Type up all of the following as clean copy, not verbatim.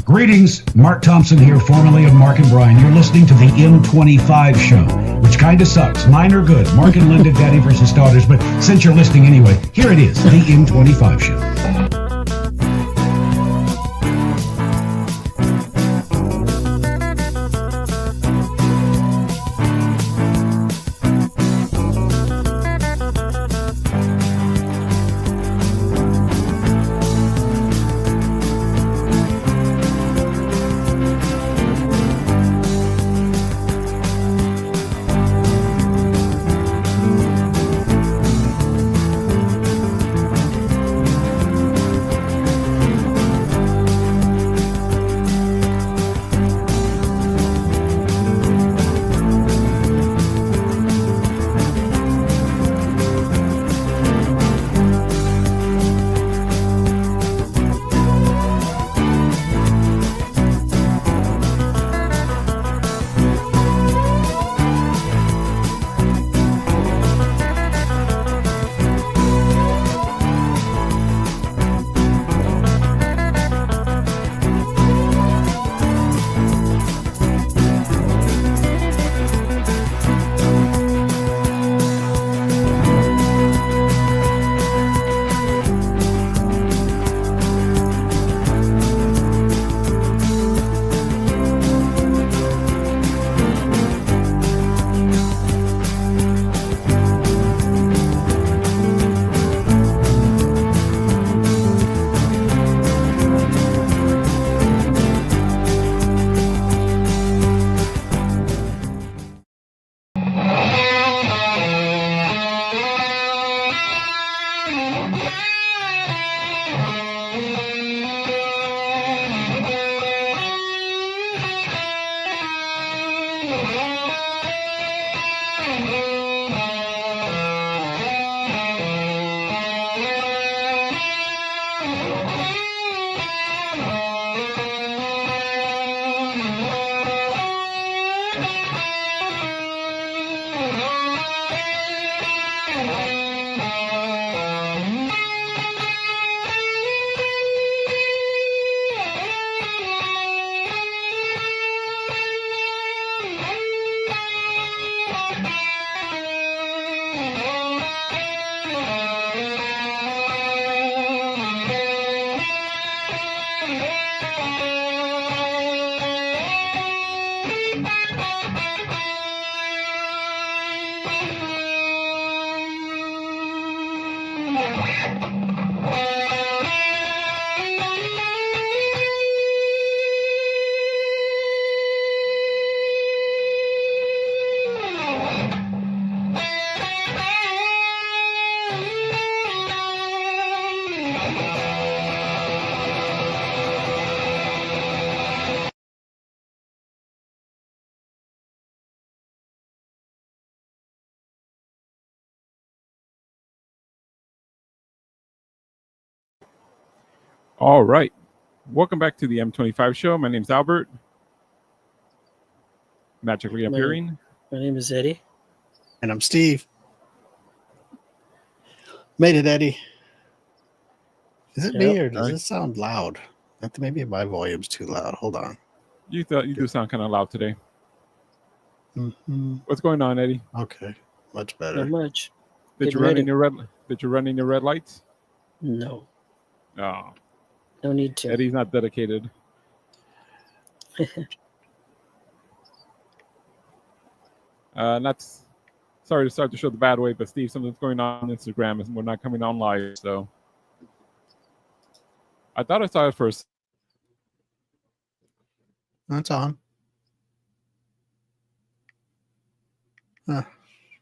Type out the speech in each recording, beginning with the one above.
Greetings, Mark Thompson here, formerly of Mark and Brian. You're listening to the M25 show, which kind of sucks. Mine are good. Mark and Linda, daddy versus daughters. But since you're listening anyway, here it is, the M25 show. All right. Welcome back to the M25 show. My name's Albert. Magically appearing. My name is Eddie. And I'm Steve. Made it, Eddie. Is it me or does it sound loud? Maybe my volume's too loud. Hold on. You do sound kind of loud today. Mm-hmm. What's going on, Eddie? Okay, much better. Not much. Did you run in your red lights? No. Oh. No need to. Eddie's not dedicated. Sorry to start the show the bad way, but Steve, something's going on Instagram and we're not coming on live, so I thought I saw it first. That's on. I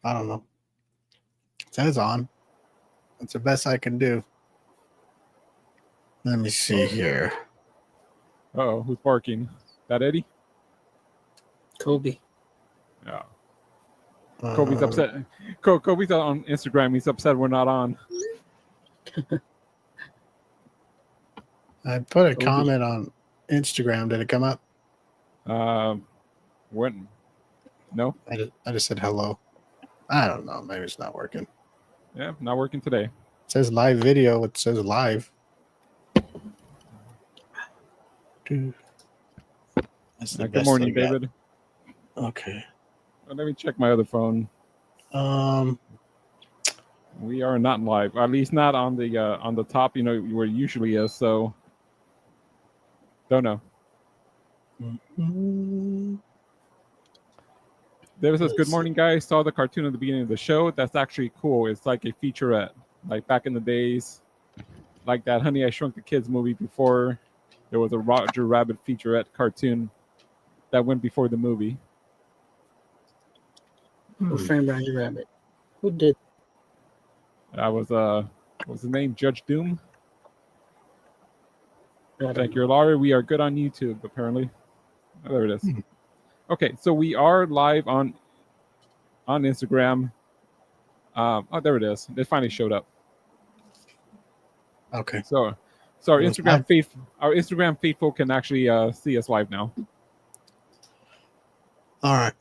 don't know. It says on. That's the best I can do. Let me see here. Uh-oh, who's barking? That Eddie? Kobe. Yeah. Kobe's upset. Kobe's on Instagram. He's upset we're not on. I put a comment on Instagram. Did it come up? When? No. I just said hello. I don't know. Maybe it's not working. Yeah, not working today. It says live video. It says live. That's the Good best morning, I got. David. Okay. Let me check my other phone. We are not live, at least not on the top. You know where it usually is. So don't know. David says, "Good morning, guys. Saw the cartoon at the beginning of the show. That's actually cool. It's like a featurette, like back in the days, like that Honey I Shrunk the Kids movie before there was a Roger Rabbit featurette cartoon that went before the movie." Who framed Roger Rabbit? Who did? That was what was his name? Judge Doom. Thank you, Laurie. We are good on YouTube, apparently. Oh, there it is. Okay, so we are live on Instagram. Oh, there it is. It finally showed up. Okay. So our Instagram faithful can actually see us live now. All right.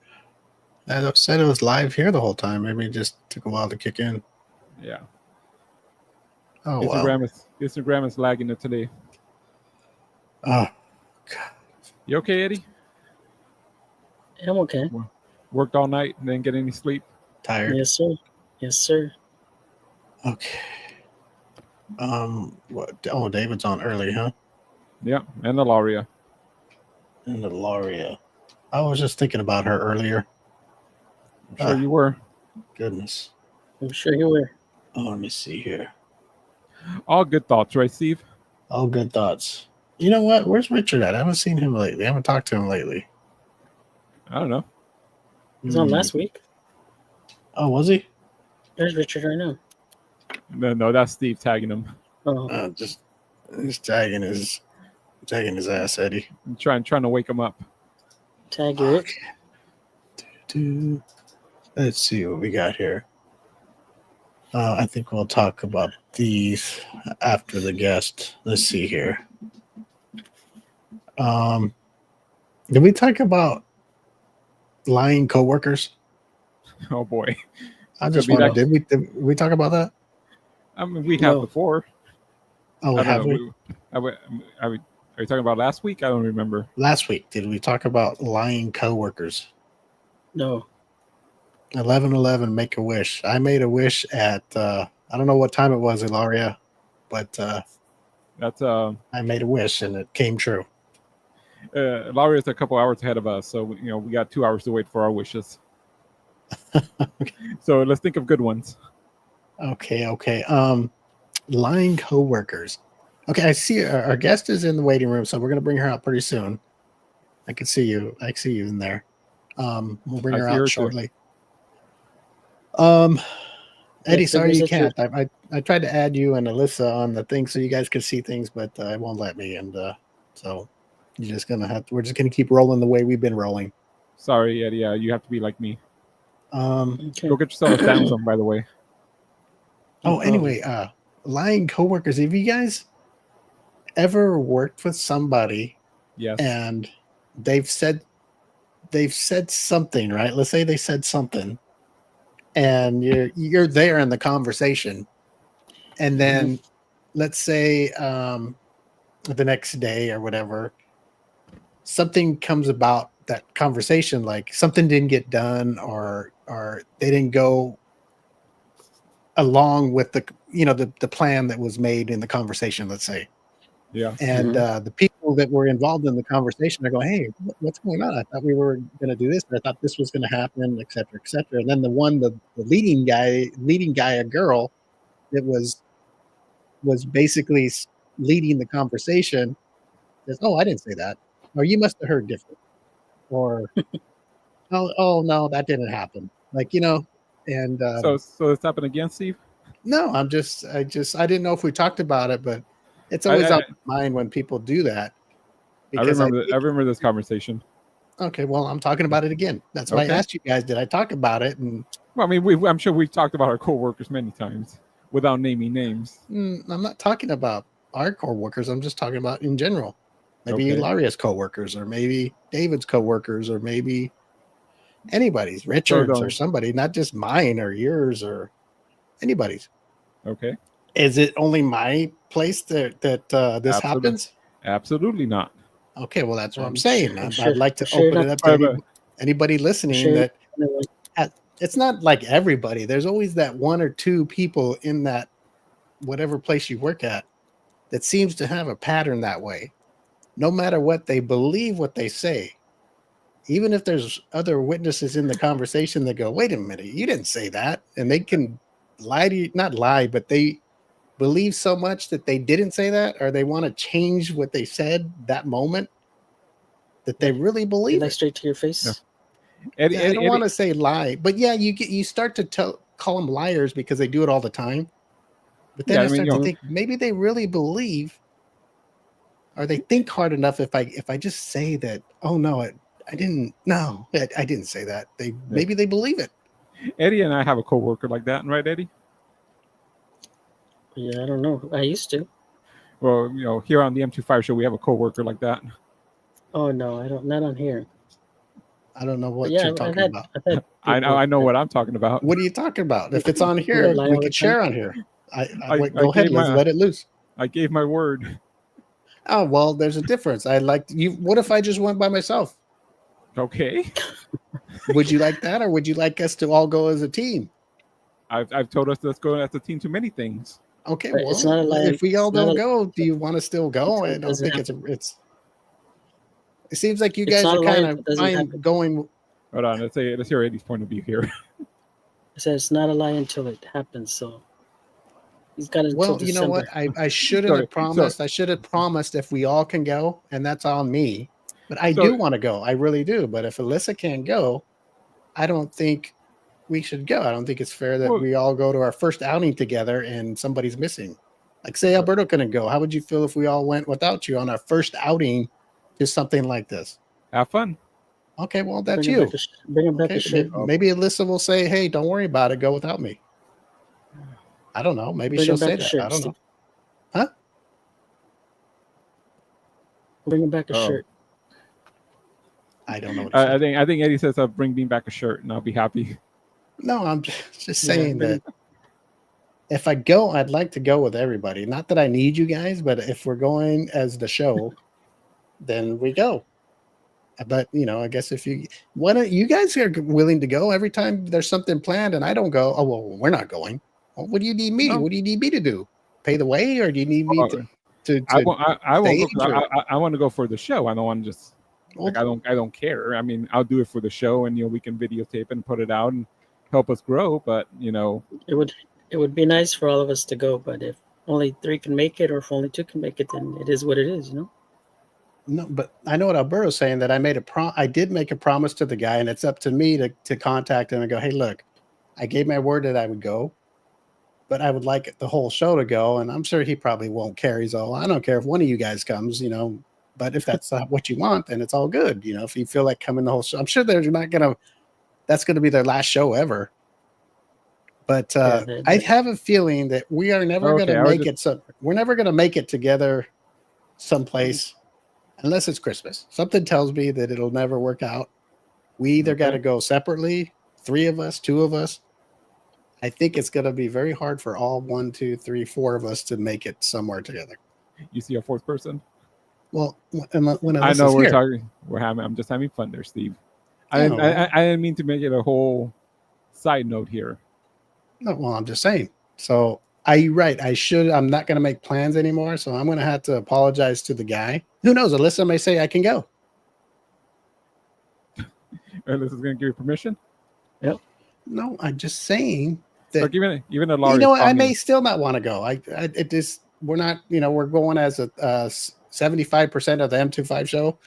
I said it was live here the whole time. Maybe it just took a while to kick in. Yeah. Oh, Instagram is lagging it today. Oh, God. You okay, Eddie? I'm okay. Worked all night and didn't get any sleep? Tired? Yes, sir. Yes, sir. Okay. What? Oh, David's on early, huh? Yeah, and the Lauria. And the Lauria. I was just thinking about her earlier. I'm sure you were. Goodness. I'm sure you were. Oh, let me see here. All good thoughts, right, Steve? All good thoughts. You know what? Where's Richard at? I haven't seen him lately. I haven't talked to him lately. I don't know. He was on last week. Oh, was he? There's Richard right now. No, that's Steve tagging him. Oh. Just tagging his ass, Eddie. I'm trying to wake him up. Tag it. Okay. Let's see what we got here. I think we'll talk about these after the guest. Let's see here. Did we talk about lying coworkers? Oh boy. I just wondered, did we talk about that? I mean, we have before. Oh, have we? Are you talking about last week? I don't remember. Last week, did we talk about lying coworkers? No. 11/11, make a wish. I made a wish at I don't know what time it was, Ilaria, but that's I made a wish and it came true. Lauria's a couple hours ahead of us, so we got 2 hours to wait for our wishes. So let's think of good ones. Okay. Lying coworkers. Okay, I see our guest is in the waiting room, so we're gonna bring her out pretty soon. I can see you. I see you in there. We'll bring her out shortly. Eddie, sorry you can't. I tried to add you and Alyssa on the thing so you guys could see things, but it won't let me, and so you're just gonna we're just gonna keep rolling the way we've been rolling. Sorry, Eddie. You have to be like me. Okay. Go get yourself a Samsung, by the way. Oh, anyway, lying coworkers. Have you guys ever worked with somebody? Yes. And they've said something, right? Let's say they said something, and you're there in the conversation, and then let's say the next day or whatever, something comes about that conversation, like something didn't get done, or they didn't go along with the plan that was made in the conversation, let's say. Yeah. And the people that were involved in the conversation are going, "Hey, what's going on? I thought we were going to do this. I thought this was going to happen, et cetera, et cetera." And then the leading guy, a girl that was basically leading the conversation says, "Oh, I didn't say that," or "You must have heard different," or "Oh no, that didn't happen." And so it's happened again, Steve? No, I didn't know if we talked about it, but it's always on my mind when people do that. I remember this conversation. Okay, well, I'm talking about it again. That's why I asked you guys, did I talk about it? And well, I mean, I'm sure we've talked about our coworkers many times without naming names. I'm not talking about our coworkers. I'm just talking about in general. Maybe Laria's coworkers, or maybe David's coworkers, or maybe anybody's, Richard's, or somebody, not just mine or yours or anybody's. Okay. Is it only my place that this happens? Absolutely not. Okay, well, that's what I'm I'm saying. sure- I'm I'd sure- like to I'm sure open it not- up to But- anybody listening Sure. that it's not like everybody. There's always that one or two people in that whatever place you work at that seems to have a pattern that way. No matter what they believe, what they say, even if there's other witnesses in the conversation that go, "Wait a minute, you didn't say that," and they can lie to you, not lie, but they believe so much that they didn't say that, or they want to change what they said that moment that they really They believe lie it. straight to your face. Yeah. Eddie, Yeah, I Eddie, don't Eddie, want to say lie, but yeah, you start to call them liars because they do it all the time. But then Yeah, I I mean, start you to know- think maybe they really believe, or they think hard enough. If I just say that, oh no, I didn't. No, I didn't say that. Maybe they believe it. Eddie and I have a coworker like that, right, Eddie? Yeah, I don't know. I used to. Well, here on the M25 show, we have a coworker like that. Oh no, I don't. Not on here. I don't know what But yeah, you're talking about. I've had I know people what I'm talking about. What are you talking about? If it's on that here, lie we all the could share time. on here. I Go ahead, gave my- let it loose. I gave my word. Oh well, there's a difference. I like you. What if I just went by myself? Okay, Would you like that, or would you like us to all go as a team? I've told us let's go as a team to many things. Okay, Right, well, it's not a lie. if we all It's not don't a- go, do you want to still go? until it I don't doesn't think it's. It seems like you It's guys not are a lie kind if of it doesn't fine happen. going. Hold on, let's hear Eddie's point of view here. I said it's not a lie until it happens. So he's got until Well, you December. know what? I shouldn't Sorry, have promised. I should have promised if we all can go, and that's on me. But I So- do want to go. I really do. But if Alyssa can't go, I don't think we should go. I don't think it's fair that Well- we all go to our first outing together and somebody's missing. Like, say Alberto couldn't go. How would you feel if we all went without you on our first outing to something like this? Have fun. Okay, well, that's Bring him you. back a- Bring him back Okay, a shirt. maybe Alyssa will say, "Hey, don't worry about it. Go without me." I don't know. Maybe Bring she'll him back say a that. shirt, I don't know. Steve. Huh? Bring him back a Oh. shirt. I don't know. What to say. I think Eddie says, bring me back a shirt, and I'll be happy. No, I'm just Yeah, saying bring that if I go, I'd like to go with everybody. Not that I need you guys, but if we're going as the show, then we go. But I guess if you guys are willing to go every time there's something planned and I don't go, oh well, we're not going. Well, what do you need me? No. What do you need me to do? Pay the way, or do you need me to I won't go. stage or- I want to go for the show. I don't want to just Well, I don't care. I mean, I'll do it for the show, and we can videotape and put it out and help us grow. But It would be nice for all of us to go, but if only 3 can make it, or if only 2 can make it, then it is what it is. No, but I know what Alberto's saying, that I did make a promise to the guy, and it's up to me to contact him and go, hey, look, I gave my word that I would go, but I would like the whole show to go. And I'm sure he probably won't care. He's all, I don't care if one of you guys comes, but if that's not what you want, then it's all good. If you feel like coming the whole show, I'm sure that's going to be their last show ever. But I have a feeling that we are never going to make it. So we're never going to make it together someplace unless it's Christmas. Something tells me that it'll never work out. We either got to go separately, 3 of us, 2 of us. I think it's going to be very hard for all 1, 2, 3, 4 of us to make it somewhere together. you see a 4th person. Well, when I know here, I'm just having fun there, Steve. I know. I didn't mean to make it a whole side note here. No, well, I'm just saying. So I'm not going to make plans anymore. So I'm going to have to apologize to the guy. Who knows? Alyssa may say I can go. This is going to give you permission. No, I'm just saying that. Look, even a Laurie. You know what? I may still not want to go. We're not. We're going as a 75% of the M25 show.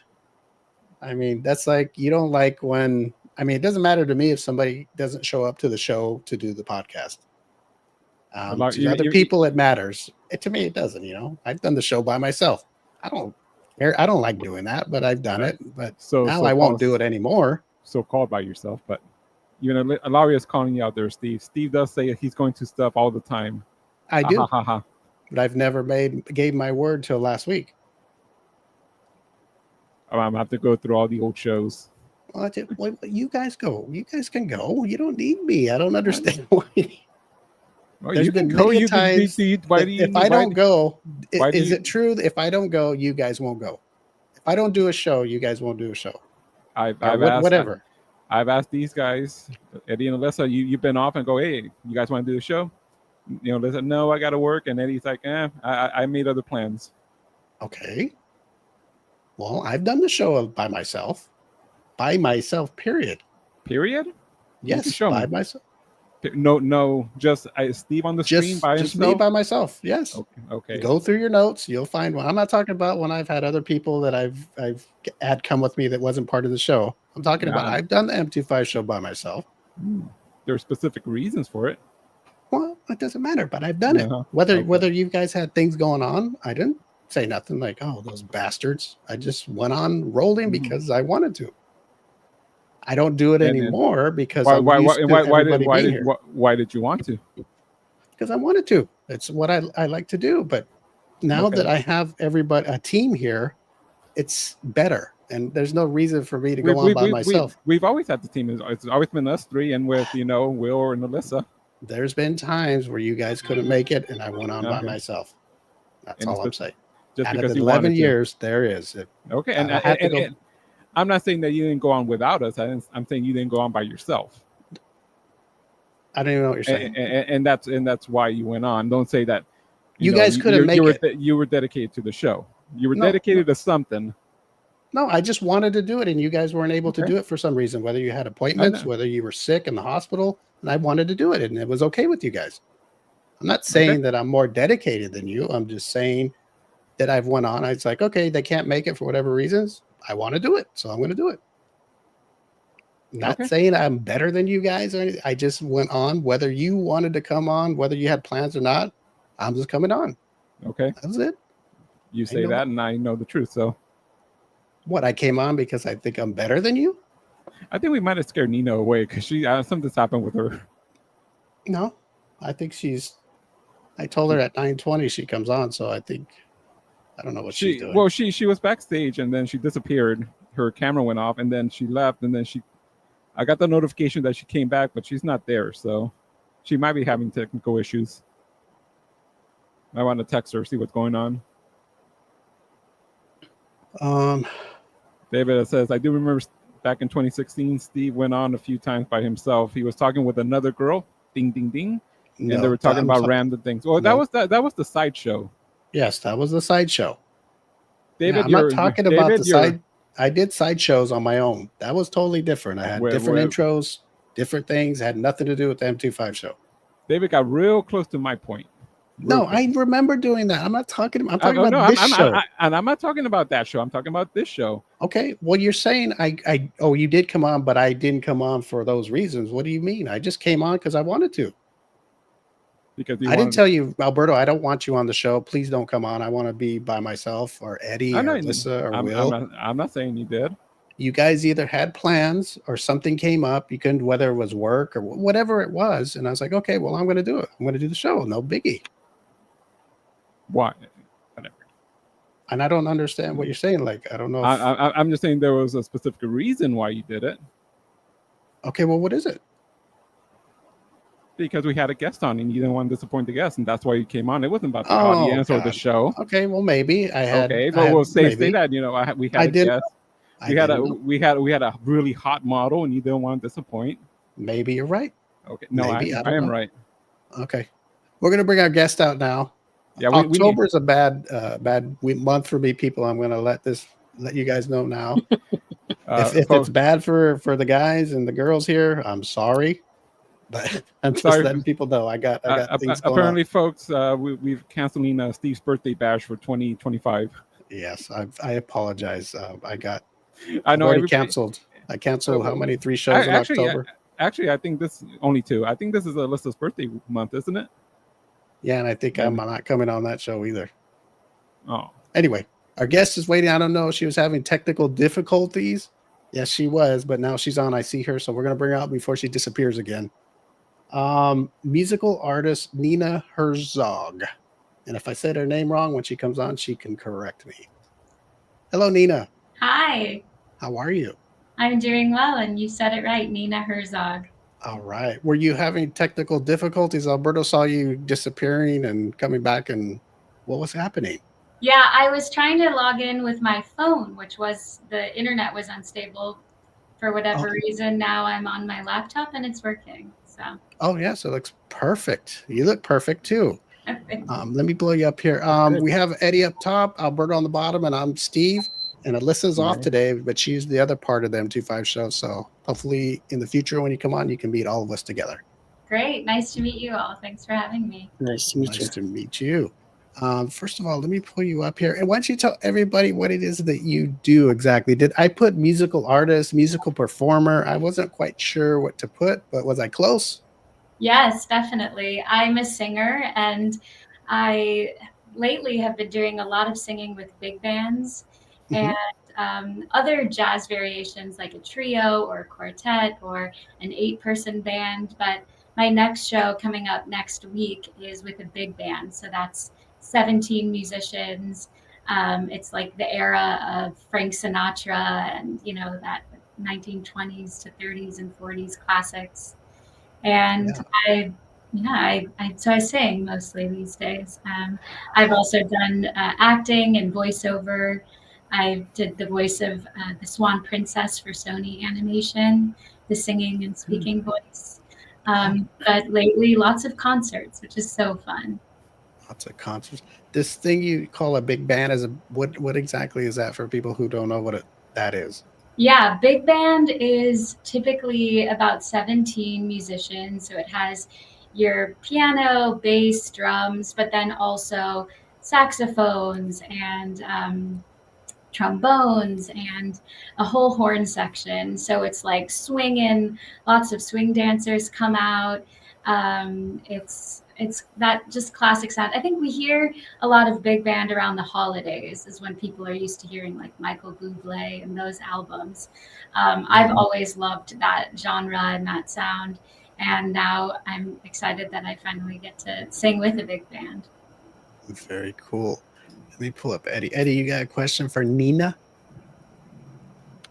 I mean, that's like, you don't like when. I mean, it doesn't matter to me if somebody doesn't show up to the show to do the podcast. To other people, it matters. To me, it doesn't. I've done the show by myself. I don't care. I don't like doing that, but I've done it. But now I won't do it anymore. So called by yourself, but Laurie is calling you out there, Steve. Steve does say he's going to stuff all the time. I do, but I've never gave my word till last week. I'm gonna have to go through all the old shows. Well, you guys go. You guys can go. You don't need me. I don't understand why. Well, There's you been can go. many You times can, why do you? If I don't go, why do is you- it true that if I don't go, you guys won't go? I don't do a show, you guys won't do a show. I've Or whatever. I've asked these guys, Eddie and Alyssa, you've been off and go, hey, you guys want to do the show? You know, they said, no, I got to work. And Eddie's like, I made other plans. Okay. Well, I've done the show by myself. By myself, period. Period? Yes, show by me. myself. No, just Steve on the screen by Just himself? me by myself. Yes. Okay. Go through your notes. You'll find one. I'm not talking about when I've had other people that I've had come with me that wasn't part of the show. I'm talking about I've done the M25 show by myself. There are specific reasons for it. Well, it doesn't matter, but I've done it. Whether you guys had things going on, I didn't say nothing like, oh, those bastards. I just went on rolling because I wanted to. I don't do it anymore because why did you want to? Because I wanted to. It's what I like to do. But now that I have a team here, it's better. And there's no reason for me to go on by myself. We've always had the team. It's always been us three and with, Will and Alyssa. There's been times where you guys couldn't make it and I went on by myself. That's all I'm saying. Just out because of the 11 years, there is. Okay. And I'm not saying that you didn't go on without us. I'm saying you didn't go on by yourself. I don't even know what you're saying. And that's why you went on. Don't say that you guys couldn't make it. You were dedicated to the show. You were dedicated to something. No, I just wanted to do it, and you guys weren't able to do it for some reason. Whether you had appointments, whether you were sick in the hospital, and I wanted to do it, and it was okay with you guys. I'm not saying that I'm more dedicated than you. I'm just saying that I've went on. It's like, okay, they can't make it for whatever reasons. I want to do it, so I'm going to do it. Not saying I'm better than you guys or anything. I just went on. Whether you wanted to come on, whether you had plans or not, I'm just coming on. Okay, that's it. You say that, and I know the truth. So, what? I came on because I think I'm better than you. I think we might have scared Nina away because something's happened with her. No, I think she's. I told her at 9:20 she comes on, so I think. I don't know what she's doing. Well, she was backstage and then she disappeared. Her camera went off and then she left and then I got the notification that she came back, but she's not there. So she might be having technical issues. I want to text her, see what's going on. David says, I do remember back in 2016, Steve went on a few times by himself. He was talking with another girl, ding, ding, ding. And they were talking about random things. Well, that was the sideshow. Yes, that was the sideshow. David, I'm not talking about the side. I did sideshows on my own. That was totally different. I had different intros, different things. Had nothing to do with the M25 show. David got real close to my point. No, I remember doing that. I'm not talking. I'm talking about this show. And I'm not talking about that show. I'm talking about this show. Okay. Well, you're saying you did come on, but I didn't come on for those reasons. What do you mean? I just came on because I wanted to. Because I didn't tell you, Alberto, I don't want you on the show. Please don't come on. I want to be by myself or Eddie or Alyssa or Will. I'm not saying you did. You guys either had plans or something came up. You couldn't, whether it was work or whatever it was. And I was like, okay, well, I'm going to do it. I'm going to do the show. No biggie. Why? Whatever. And I don't understand what you're saying. Like, I don't know. I'm just saying there was a specific reason why you did it. Okay, well, what is it? Because we had a guest on and you didn't want to disappoint the guest, and that's why you came on. It wasn't about the audience or the show. Okay, well, maybe I had. Okay, but we'll say that we had a guest. We had a really hot model, and you didn't want to disappoint. Maybe you're right. Okay, no, I am right. Okay, we're gonna bring our guest out now. Yeah, October is a bad month for me, people. I'm gonna let you guys know now. If it's bad for the guys and the girls here, I'm sorry. But I'm just letting people know I got things going apparently, on. Folks, we've canceling Steve's birthday bash for 2025. Yes, I apologize. I know already canceled. I canceled how many 3 shows in October? Actually, I think this only 2. I think this is Alyssa's birthday month, isn't it? Yeah, and I think I'm not coming on that show either. Oh. Anyway, our guest is waiting. I don't know. She was having technical difficulties. Yes, she was, but now she's on. I see her, so we're gonna bring her out before she disappears again. Musical artist Nina Herzog. And if I said her name wrong when she comes on, she can correct me. Hello, Nina. Hi. How are you? I'm doing well, and you said it right, Nina Herzog. All right. Were you having technical difficulties? Alberto saw you disappearing and coming back, and what was happening? Yeah, I was trying to log in with my phone, which was the internet was unstable for whatever reason. Now I'm on my laptop and it's working. So Oh yes, it looks perfect. You look perfect too. Let me blow you up here. Good. We have Eddie up top, Alberto on the bottom, and I'm Steve. And Alyssa's off Right. today, but she's the other part of the M25 show. So hopefully in the future when you come on, you can meet all of us together. great. Nice to meet you all. Thanks for having me. Nice to meet Nice you. to meet you. First of all, let me pull you up here. And why don't you tell everybody what it is that you do exactly? Did I put musical artist, musical performer? I wasn't quite sure what to put, but was I close? Yes, definitely. I'm a singer, and I lately have been doing a lot of singing with big bands and Mhm. other jazz variations like a trio or a quartet or an 8-person band. But my next show coming up next week is with a big band. So that's 17 musicians. It's like the era of Frank Sinatra and, that 1920s to 30s and 40s classics. And Yeah. so I sing mostly these days. I've also done acting and voiceover. I did the voice of the Swan Princess for Sony Animation, the singing and speaking voice. But lately, lots of concerts, which is so fun. Lots of concerts. This thing you call a big band is what exactly is that for people who don't know what that is? Yeah, big band is typically about 17 musicians. So it has your piano, bass, drums, but then also saxophones and trombones and a whole horn section. So it's like swinging, lots of swing dancers come out. It's that just classic sound. I think we hear a lot of big band around the holidays is when people are used to hearing like Michael Bublé and those albums. I've always loved that genre and that sound. And now I'm excited that I finally get to sing with a big band. Very cool. Let me pull up Eddie. Eddie, you got a question for Nina?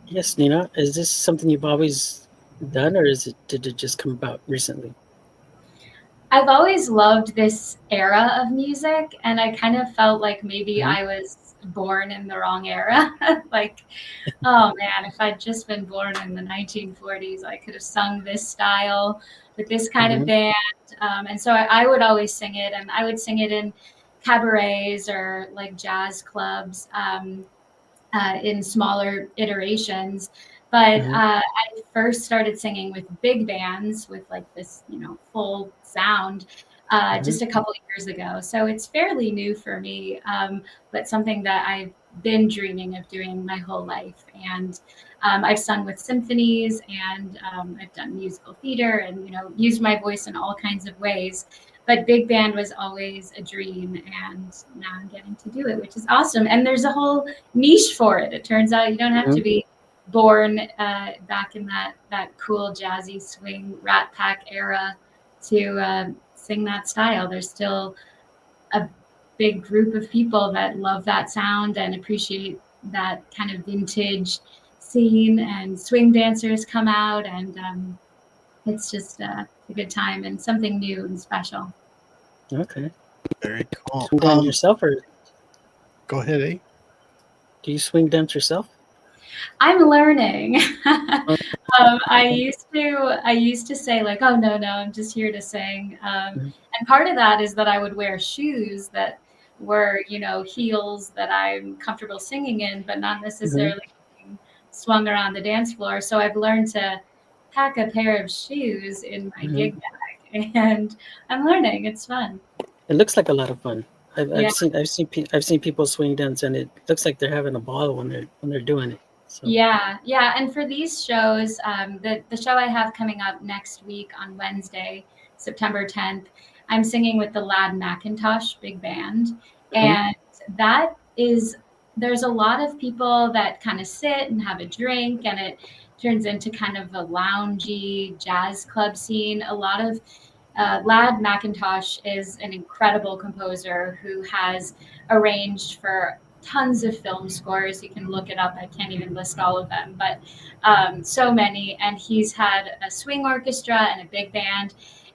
Yes, Nina. Is this something you've always done, or did it just come about recently? I've always loved this era of music, and I kind of felt like maybe Mhm. I was born in the wrong era. Like, oh man, if I'd just been born in the 1940s, I could have sung this style with this kind of Mhm. band. And so I would always sing it, and I would sing it in cabarets or like jazz clubs. In smaller iterations. But Mhm. I first started singing with big bands with like this, full sound Mhm. just a couple of years ago. So it's fairly new for me, but something that I've been dreaming of doing my whole life. And I've sung with symphonies and I've done musical theater and, used my voice in all kinds of ways. But big band was always a dream, and now I'm getting to do it, which is awesome. And there's a whole niche for it. It turns out you don't have to Mhm. be born back in that cool jazzy swing Rat Pack era to sing that style. There's still a big group of people that love that sound and appreciate that kind of vintage scene. And swing dancers come out, and it's just a good time and something new and special. Okay. Very cool. Swing dance yourself, or Go ahead, Eddie. do you swing dance yourself? I'm learning. Oh, I used to say like, oh no, I'm just here to sing. Mhm. And part of that is that I would wear shoes that were, heels that I'm comfortable singing in, but not Mhm. necessarily being swung around the dance floor. So I've learned to pack a pair of shoes in my Mhm. gig bag, and I'm learning. It's fun. It looks like a lot of fun. I've, Yeah. I've seen I've seen I've seen people swing dance, and it looks like they're having a ball when they're doing it. So. Yeah. And for these shows, the show I have coming up next week on Wednesday, September 10th, I'm singing with the Lad Macintosh Big Band. Mhm. And that is, there's a lot of people that kind of sit and have a drink, and it turns into kind of a loungy jazz club scene. A lot of Lad Macintosh is an incredible composer who has arranged for tons of film scores. You can look it up. I can't even list all of them, but so many. And he's had a swing orchestra and a big band.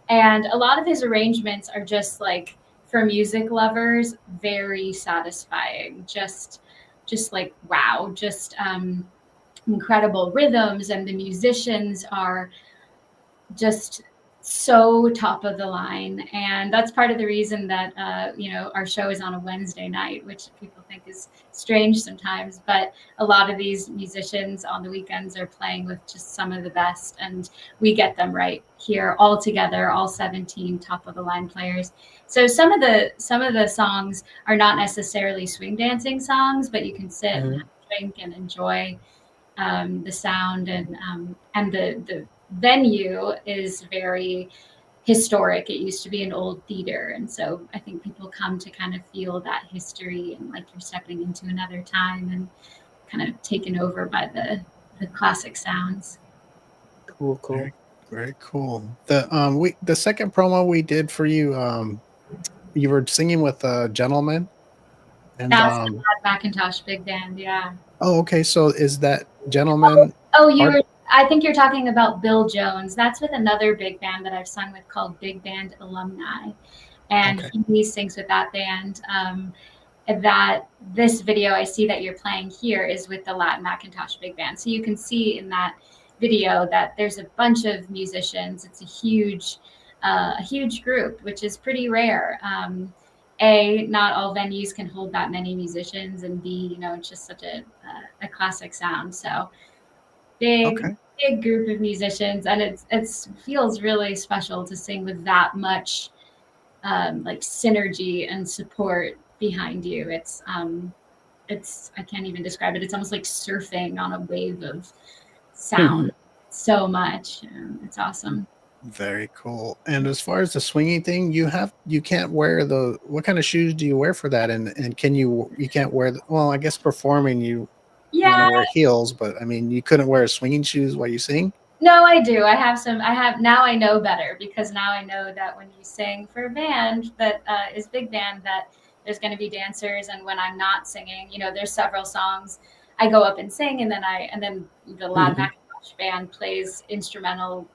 And a lot of his arrangements are just like for music lovers, very satisfying. Just like wow, just incredible rhythms, and the musicians are just so top of the line. And that's part of the reason that our show is on a Wednesday night, which people think is strange sometimes, but a lot of these musicians on the weekends are playing with just some of the best, and we get them right here all together, all 17 top of the line players. So some of the songs are not necessarily swing dancing songs, but you can sit and have a drink and enjoy the sound, and the venue is very historic. It used to be an old theater, and so I think people come to kind of feel that history, and like you're stepping into another time and kind of taken over by the classic sounds. Cool. Very, very cool. The second promo we did for you, you were singing with a gentleman, and That's the Macintosh Big Band, yeah. oh, okay. So is that gentleman? I think you're talking about Bill Jones. That's with another big band that I've sung with called Big Band Alumni. And Okay. he sings with that band. That this video I see that you're playing here is with the Latin Macintosh Big Band. So you can see in that video that there's a bunch of musicians. It's a huge group, which is pretty rare. Not all venues can hold that many musicians, and B, it's just such a classic sound. So big group of musicians, and it feels really special to sing with that much like synergy and support behind you. It's I can't even describe it. It's almost like surfing on a wave of sound. So much. It's awesome. Very cool. And as far as the swinging thing, you can't wear what kind of shoes do you wear for that? And you can't wear I guess performing you want to wear heels, but I mean, you couldn't wear swinging shoes while you sing? No, I do. Now I know better, because now I know that when you sing for a band that is big band, that there's going to be dancers. And when I'm not singing, there's several songs I go up and sing, and then the Latin Macintosh band plays instrumental,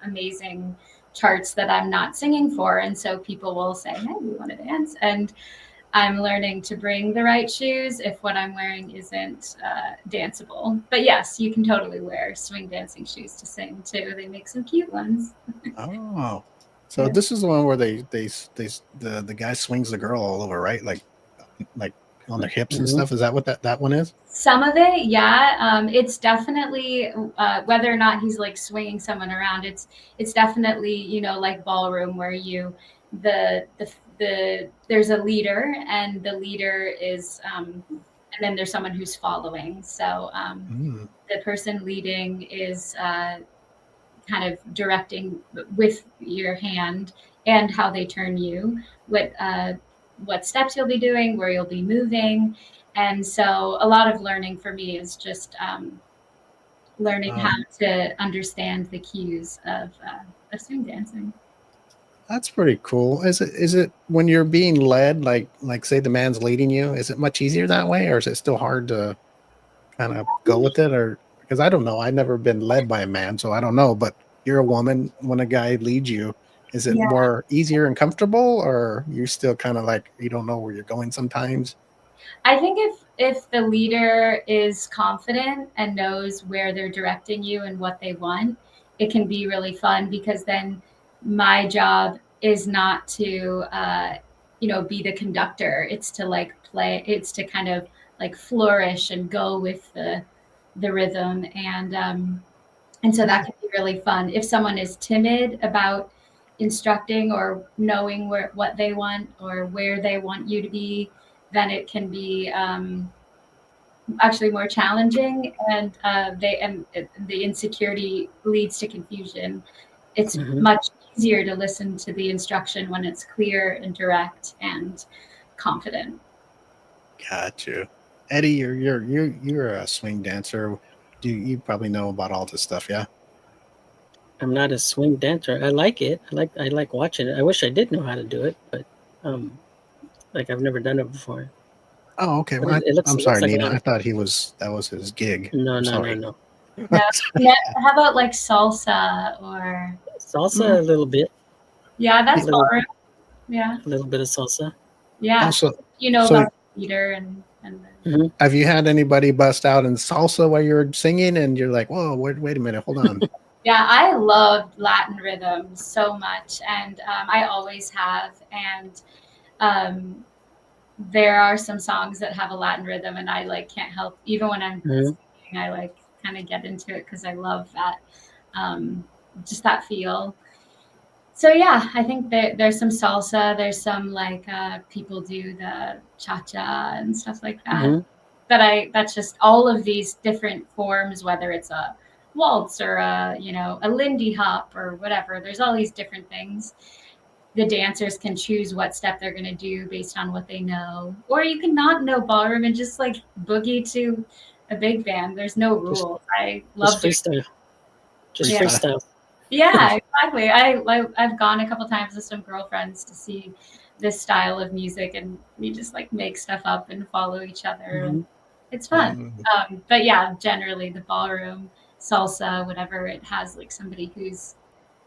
amazing charts that I'm not singing for. And so people will say, hey, we want to dance. And I'm learning to bring the right shoes if what I'm wearing isn't danceable. But yes, you can totally wear swing dancing shoes to sing too. They make some cute ones. Oh, so this is the one where the guy swings the girl all over, right? Like on their hips and stuff. Is that what that one is? Some of it, yeah. It's definitely whether or not he's like swinging someone around. It's definitely like ballroom, where there's a leader, and the leader is and then there's someone who's following. So the person leading is kind of directing with your hand and how they turn you, what steps you'll be doing, where you'll be moving. And so a lot of learning for me is just learning how to understand the cues of swing dancing. That's pretty cool. Is it when you're being led, like say the man's leading you, is it much easier that way, or is it still hard to kind of go with it? Or because I don't know, I've never been led by a man, so I don't know. But you're a woman. When a guy leads you, is it more easier and comfortable, or you're still kind of like you don't know where you're going sometimes? I think if the leader is confident and knows where they're directing you and what they want, it can be really fun, because then my job is not to be the conductor. It's to like play. It's to kind of like flourish and go with the rhythm, and so that can be really fun. If someone is timid about instructing or knowing what they want or where they want you to be, then it can be actually more challenging, and the insecurity leads to confusion. It's much easier to listen to the instruction when it's clear and direct and confident. Got you. Eddie, you're a swing dancer. You probably know about all this stuff, yeah? I'm not a swing dancer. I like it. I like watching it. I wish I did know how to do it, but I've never done it before. Oh, okay. Well, I'm sorry, Nina. I thought that was his gig. No. No, how about like salsa or salsa a little bit? Yeah, that's ballroom. Yeah. A little bit of salsa. Yeah. Also, You know so about Peter and the, have you had anybody bust out in salsa while you're singing and you're like, whoa, wait a minute, hold on? yeah, I love Latin rhythms so much, and I always have. And um, there are some songs that have a Latin rhythm, and I like can't help. Even when I'm Mhm. singing, I like kind of get into it because I love that, um, just that feel. So yeah, I think there's some salsa. There's some like people do the cha cha and stuff like that. Mhm. That's just all of these different forms, whether it's a waltz or a Lindy hop or whatever. There's all these different things. The dancers can choose what step they're going to do based on what they know, or you can not know ballroom and just like boogie to a big band. There's no Just rules. I just love doing. freestyle. Just Yeah. freestyle. Yeah, exactly. I've gone a couple times with some girlfriends to see this style of music, and we just like make stuff up and follow each other, and it's fun. But yeah, generally the ballroom, salsa, whatever, it has like somebody who's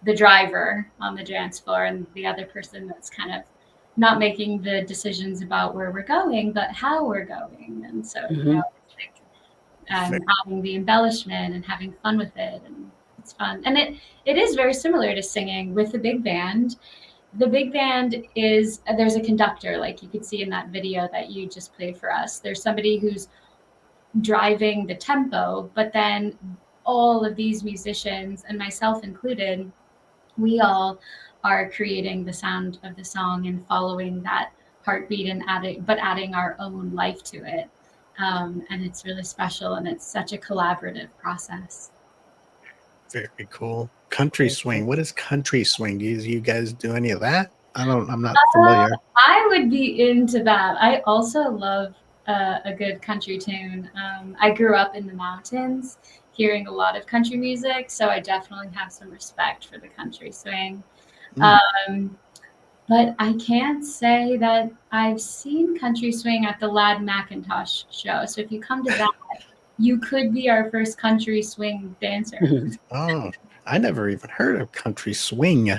the driver on the dance floor, and the other person that's kind of not making the decisions about where we're going, but how we're going, and so Mhm. it's like adding the embellishment and having fun with it, and it's fun. And it is very similar to singing with the big band. The big band is there's a conductor, like you could see in that video that you just played for us. There's somebody who's driving the tempo, but then all of these musicians, and myself included, we all are creating the sound of the song and following that heartbeat and adding our own life to it. And it's really special, and it's such a collaborative process. Very cool. Country swing. What is country swing? Do you guys do any of that? I'm not familiar. I would be into that. I also love a good country tune. I grew up in the mountains hearing a lot of country music, so I definitely have some respect for the country swing. But I can't say that I've seen country swing at the Lad McIntosh show. So if you come to that, you could be our first country swing dancer. Oh, I never even heard of country swing,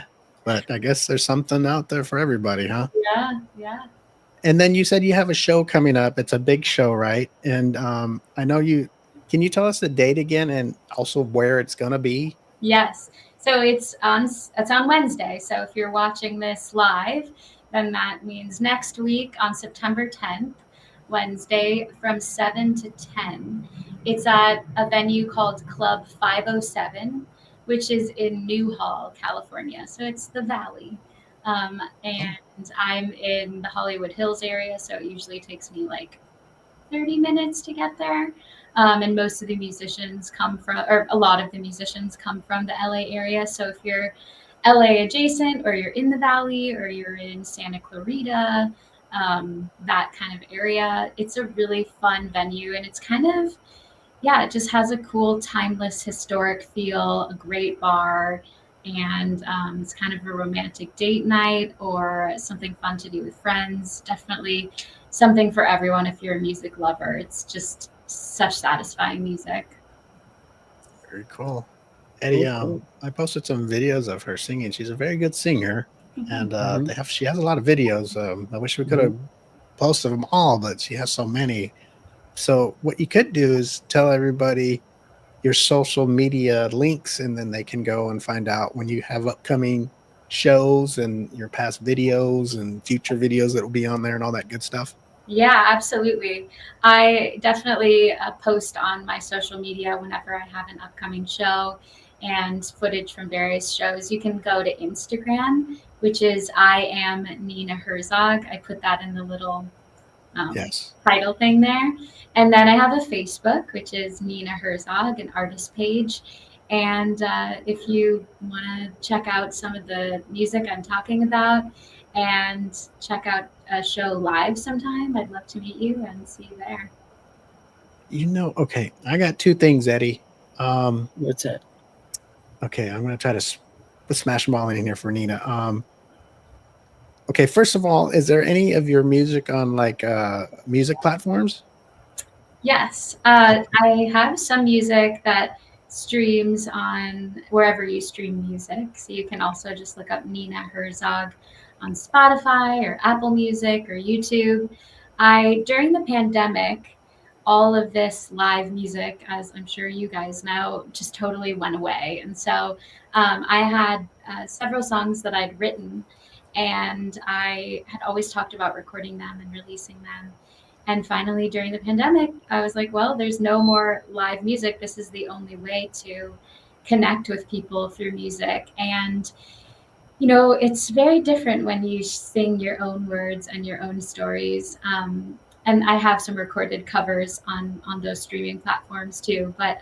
but I guess there's something out there for everybody, huh? Yeah, yeah. And then you said you have a show coming up. It's a big show, right? And I know you. Can you tell us the date again, and also where it's gonna be? Yes. So it's on Wednesday. So if you're watching this live, then that means next week on September 10th, Wednesday from 7 to 10. It's at a venue called Club 507, which is in Newhall, California. So it's the Valley. And I'm in the Hollywood Hills area, so it usually takes me like 30 minutes to get there. And most of the musicians come from, or a lot of the musicians come from the LA area. So if you're LA adjacent, or you're in the Valley, or you're in Santa Clarita, that kind of area, it's a really fun venue. And it's kind of, yeah, it just has a cool, timeless, historic feel, a great bar. And it's kind of a romantic date night or something fun to do with friends. Definitely something for everyone if you're a music lover. It's just such satisfying music. Very cool. Eddie, Cool. I posted some videos of her singing. She's a very good singer, and Mhm. she has a lot of videos. I wish we could have posted them all, but she has so many. So what you could do is tell everybody your social media links, and then they can go and find out when you have upcoming shows and your past videos and future videos that will be on there and all that good stuff. Yeah, absolutely. I definitely post on my social media whenever I have an upcoming show and footage from various shows. You can go to Instagram, which is I am Nina Herzog. I put that in the little Yes. title thing there. And then I have a Facebook, which is Nina Herzog, an artist page. And if you want to check out some of the music I'm talking about and check out a show live sometime, I'd love to meet you and see you there. Okay, I got two things, Eddie. What's that? Okay, I'm going to try to smash them all in here for Nina. Okay, first of all, is there any of your music on like music platforms? Yes, I have some music that streams on wherever you stream music. So you can also just look up Nina Herzog on Spotify or Apple Music or YouTube. During the pandemic, all of this live music, as I'm sure you guys know, just totally went away. And so I had several songs that I'd written, and I had always talked about recording them and releasing them. And finally, during the pandemic, I was like, well, there's no more live music. This is the only way to connect with people through music. And it's very different when you sing your own words and your own stories. And I have some recorded covers on those streaming platforms too. But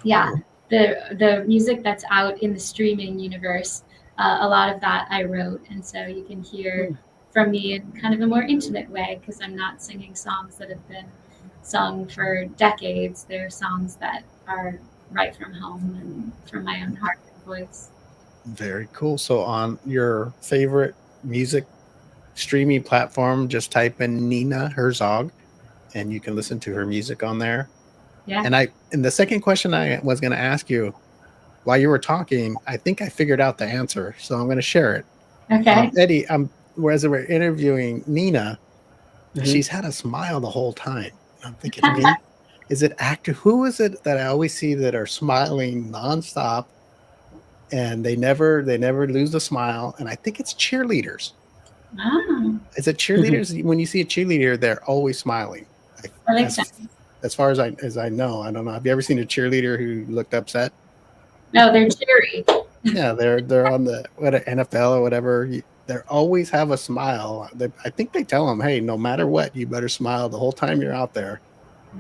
yeah, the music that's out in the streaming universe, a lot of that I wrote. And so you can hear from me in kind of a more intimate way, because I'm not singing songs that have been sung for decades. They're songs that are right from home and from my own heart and voice. Very cool. So on your favorite music streaming platform, just type in Nina Herzog and you can listen to her music on there. Yeah. And the second question I was going to ask you while you were talking, I think I figured out the answer. So I'm going to share it. Okay. Eddie, whereas we're interviewing Nina, she's had a smile the whole time. I'm thinking, is it actor? Who is it that I always see that are smiling nonstop, and they never lose the smile? And I think it's cheerleaders. Oh. Is it cheerleaders? When you see a cheerleader, they're always smiling. That makes sense. As far as I know, I don't know. Have you ever seen a cheerleader who looked upset? No, they're cheery. Yeah, they're on the NFL or whatever. They always have a smile. I think they tell them, hey, no matter what, you better smile the whole time you're out there.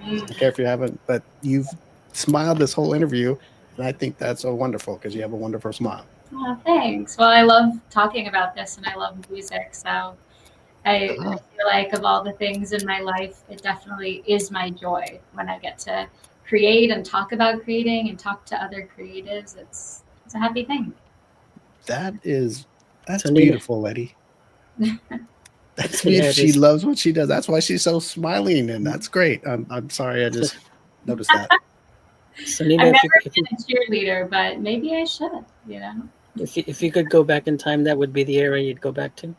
I don't care if you haven't, but you've smiled this whole interview, and I think that's so wonderful because you have a wonderful smile. Oh, thanks. Well, I love talking about this, and I love music, so I feel like of all the things in my life, it definitely is my joy when I get to create and talk about creating and talk to other creatives. It's a happy thing. That's beautiful, Letty. That's beautiful. Yeah, she loves what she does. That's why she's so smiling, and that's great. I'm sorry, I just noticed that. So Nina, I've never been a cheerleader, but maybe I should. If you could go back in time, that would be the era you'd go back to.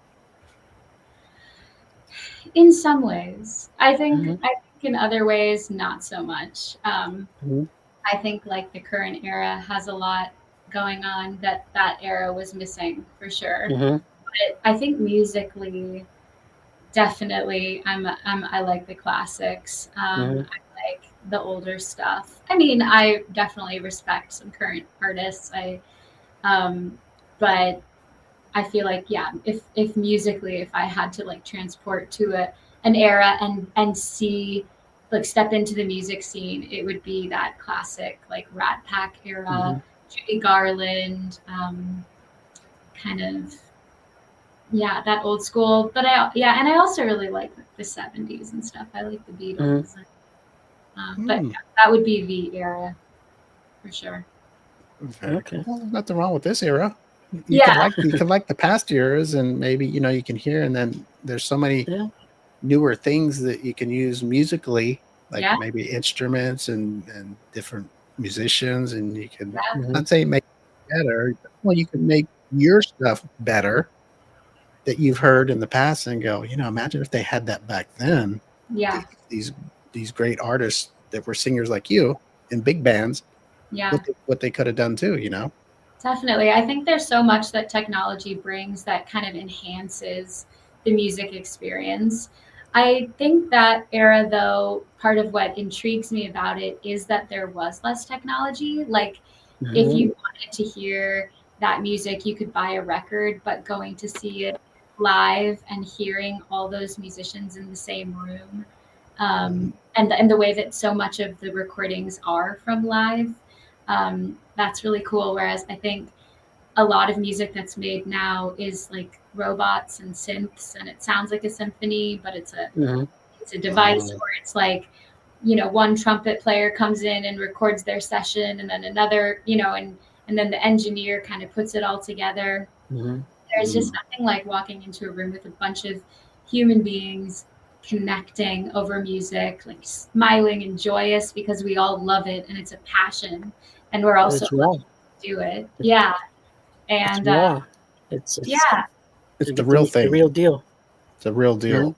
In some ways, I think in other ways, not so much. I think like the current era has a lot going on that era was missing for sure. But I think musically, definitely, I like the classics. I like the older stuff. I mean, I definitely respect some current artists. But I feel like, yeah, if musically, if I had to like transport to an era and see, like step into the music scene, it would be that classic like Rat Pack era, Judy Garland, kind of, yeah, that old school. But and I also really like the 70s and stuff. I like the Beatles. But yeah, that would be the era for sure. Okay. Well, there's nothing wrong with this era. You can like the past eras, and maybe you can hear, and then there's so many newer things that you can use musically, like maybe instruments and different musicians, and you can not say make it better. Well, you can make your stuff better that you've heard in the past, and go, imagine if they had that back then. Yeah. These great artists that were singers like you in big bands. Yeah. What they could have done too, Definitely. I think there's so much that technology brings that kind of enhances the music experience. I think that era, though, part of what intrigues me about it is that there was less technology. Like, if you wanted to hear that music, you could buy a record, but going to see it live and hearing all those musicians in the same room, and the way that so much of the recordings are from live, that's really cool. Whereas I think a lot of music that's made now is like robots and synths, and it sounds like a symphony, but it's a device, or it's like, one trumpet player comes in and records their session, and then another, and then the engineer kind of puts it all together. There's just nothing like walking into a room with a bunch of human beings connecting over music, like smiling and joyous because we all love it and it's a passion, and we're also to do it. Yeah. And it's It's the real thing. The real deal. It's a real deal.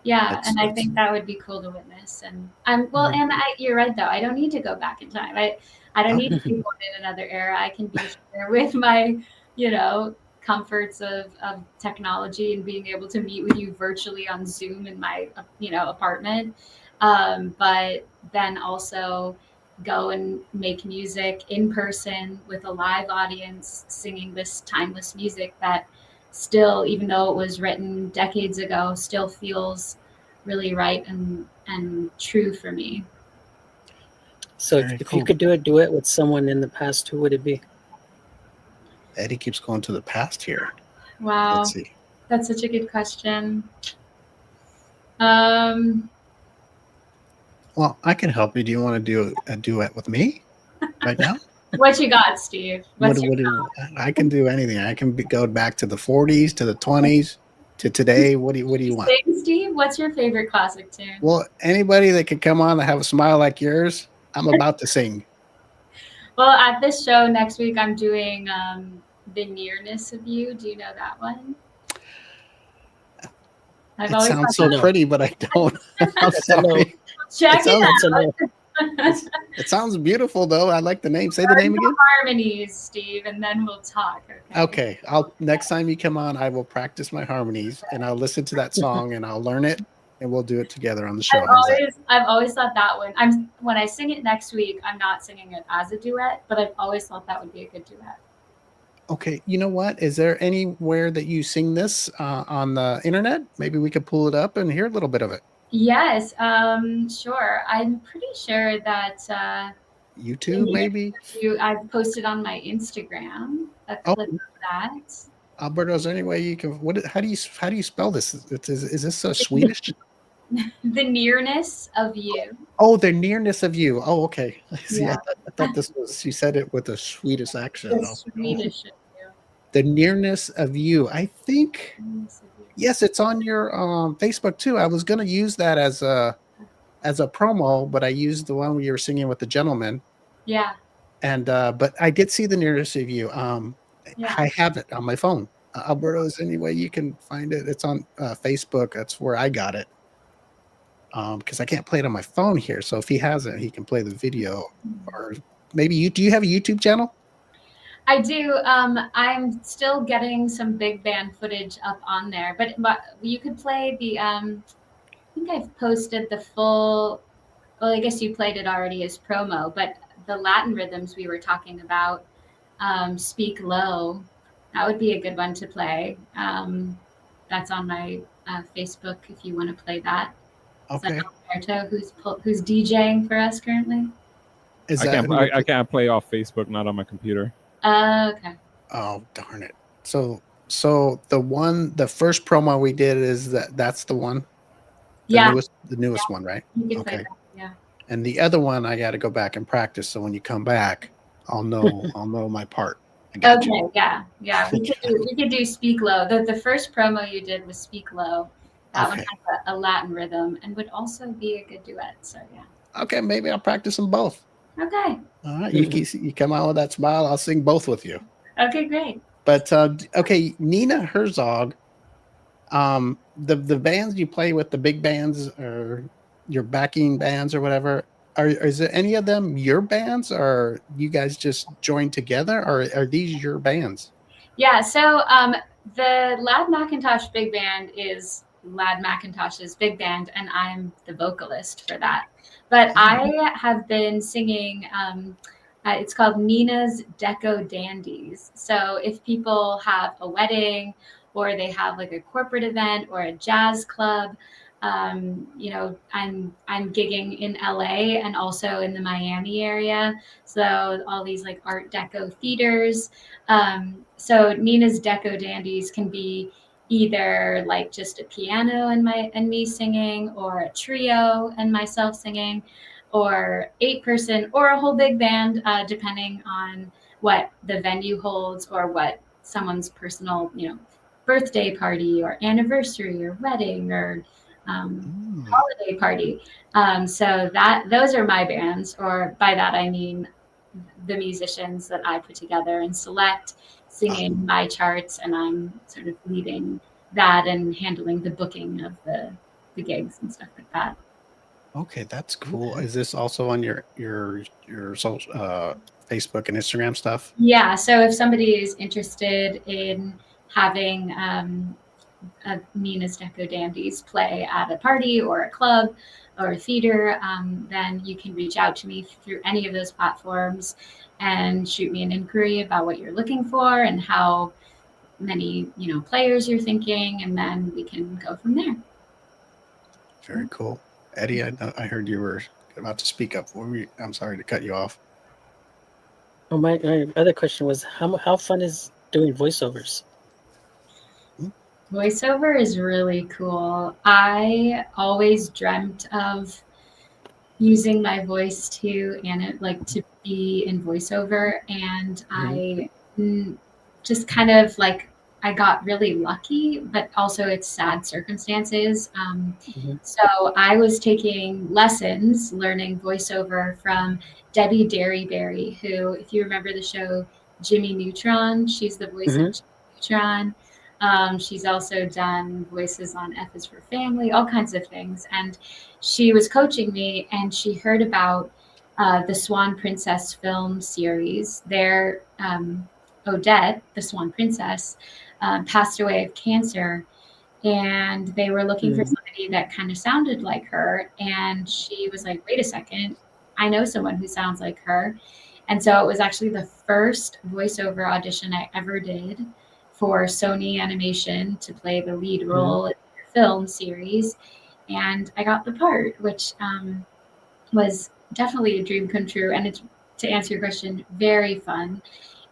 Yeah, It's- and I it's- think that would be cool to witness. And you're right though. I don't need to go back in time. I don't need to be born in another era. I can be here with my, comforts of technology and being able to meet with you virtually on Zoom in my, apartment. But then also go and make music in person with a live audience, singing this timeless music that still, even though it was written decades ago, still feels really right and true for me. So Very if cool. you could do a duet with someone in the past, who would it be? Eddie keeps going to the past here. Wow, Let's see. that's such a good question. Um, Well, I can help you. Do you want to do a duet with me right now? what you got, Steve? I can do anything. I can go back to the 40s, to the 20s, to today. What do you want? Sing, Steve? What's your favorite classic tune? Well, anybody that can come on and have a smile like yours, I'm about to sing. Well, at this show next week, I'm doing The Nearness of You. Do you know that one? It sounds so pretty, but I don't. I'm sorry. Check it out. It sounds beautiful, though. I like the name. Say the name again. Harmonies, Steve, and then we'll talk. Okay. Next time you come on, I will practice my harmonies and I'll listen to that song and I'll learn it and we'll do it together on the show. I've always thought that one. When I sing it next week, I'm not singing it as a duet, but I've always thought that would be a good duet. Okay, you know what? Is there anywhere that you sing this on the internet? Maybe we could pull it up and hear a little bit of it. Yes, sure. I'm pretty sure that YouTube, maybe. I've posted on my Instagram a clip of that. Alberto, is there any way you can? How do you spell this? Is this a Swedish? The Nearness of You. Oh, the Nearness of You. Oh, okay. See, Yeah. I thought this was. She said it with a Swedish accent. The Swedish of You. The Nearness of You. I think. Yes, it's on your Facebook too. I was going to use that as a promo, but I used the one where you were singing with the gentleman. Yeah. And but I did see the Nearness of You. Yeah. I have it on my phone. Alberto, is there any way you can find it? It's on Facebook. That's where I got it. Because I can't play it on my phone here. So if he has it, he can play the video. Or maybe do you have a YouTube channel? I do. I'm still getting some big band footage up on there, but you could play the. I think I've posted the full. Well, I guess you played it already as promo, but the Latin rhythms we were talking about, "Speak Low," that would be a good one to play. That's on my Facebook if you want to play that. Okay. Is that Alberto who's DJing for us currently? I can't play off Facebook, not on my computer. Okay. Oh, darn it. So the first promo we did is that's the one. The newest one, right? You can play Okay. that, yeah. And the other one I got to go back and practice. So when you come back, I'll know my part. I got you. Yeah. We could do Speak Low. The first promo you did was Speak Low. That one has a Latin rhythm and would also be a good duet. So yeah. Okay, maybe I'll practice them both. Okay. All right, you come out with that smile. I'll sing both with you. Okay, great. But okay, Nina Herzog. The bands you play with, the big bands or your backing bands or whatever, is there any of them your bands, or you guys just joined together, or are these your bands? Yeah. So the Lad McIntosh Big Band is Lad McIntosh's big band, and I'm the vocalist for that. But I have been singing. It's called Nina's Deco Dandies. So if people have a wedding or they have like a corporate event or a jazz club, I'm gigging in LA and also in the Miami area. So all these like Art Deco theaters. So Nina's Deco Dandies can be either like just a piano and me singing, or a trio and myself singing, or 8-person or a whole big band, depending on what the venue holds or what someone's personal, birthday party or anniversary or wedding or holiday party. So those are my bands, or by that I mean the musicians that I put together and select, singing my charts, and I'm sort of leading that and handling the booking of the gigs and stuff like that. Okay, that's cool. Is this also on your social Facebook and Instagram stuff? Yeah, so if somebody is interested in having Nina's Deco Dandies play at a party or a club or a theater, then you can reach out to me through any of those platforms and shoot me an inquiry about what you're looking for and how many players you're thinking, and then we can go from there. Very cool. Eddie, I heard you were about to speak up. I'm sorry to cut you off. Oh, my other question was how fun is doing voiceovers? Voiceover is really cool. I always dreamt of using my voice to be in voiceover, and I just kind of I got really lucky, but also it's sad circumstances. So I was taking lessons learning voiceover from Debbie Derryberry, who, if you remember the show Jimmy Neutron, she's the voice of Jimmy Neutron. She's also done voices on F is for Family, all kinds of things. And she was coaching me, and she heard about the Swan Princess film series. Their Odette, the Swan Princess, passed away of cancer, and they were looking for somebody that kind of sounded like her. And she was like, wait a second, I know someone who sounds like her. And so it was actually the first voiceover audition I ever did for Sony Animation to play the lead role in their film series. And I got the part, which was definitely a dream come true. And it's, to answer your question, very fun.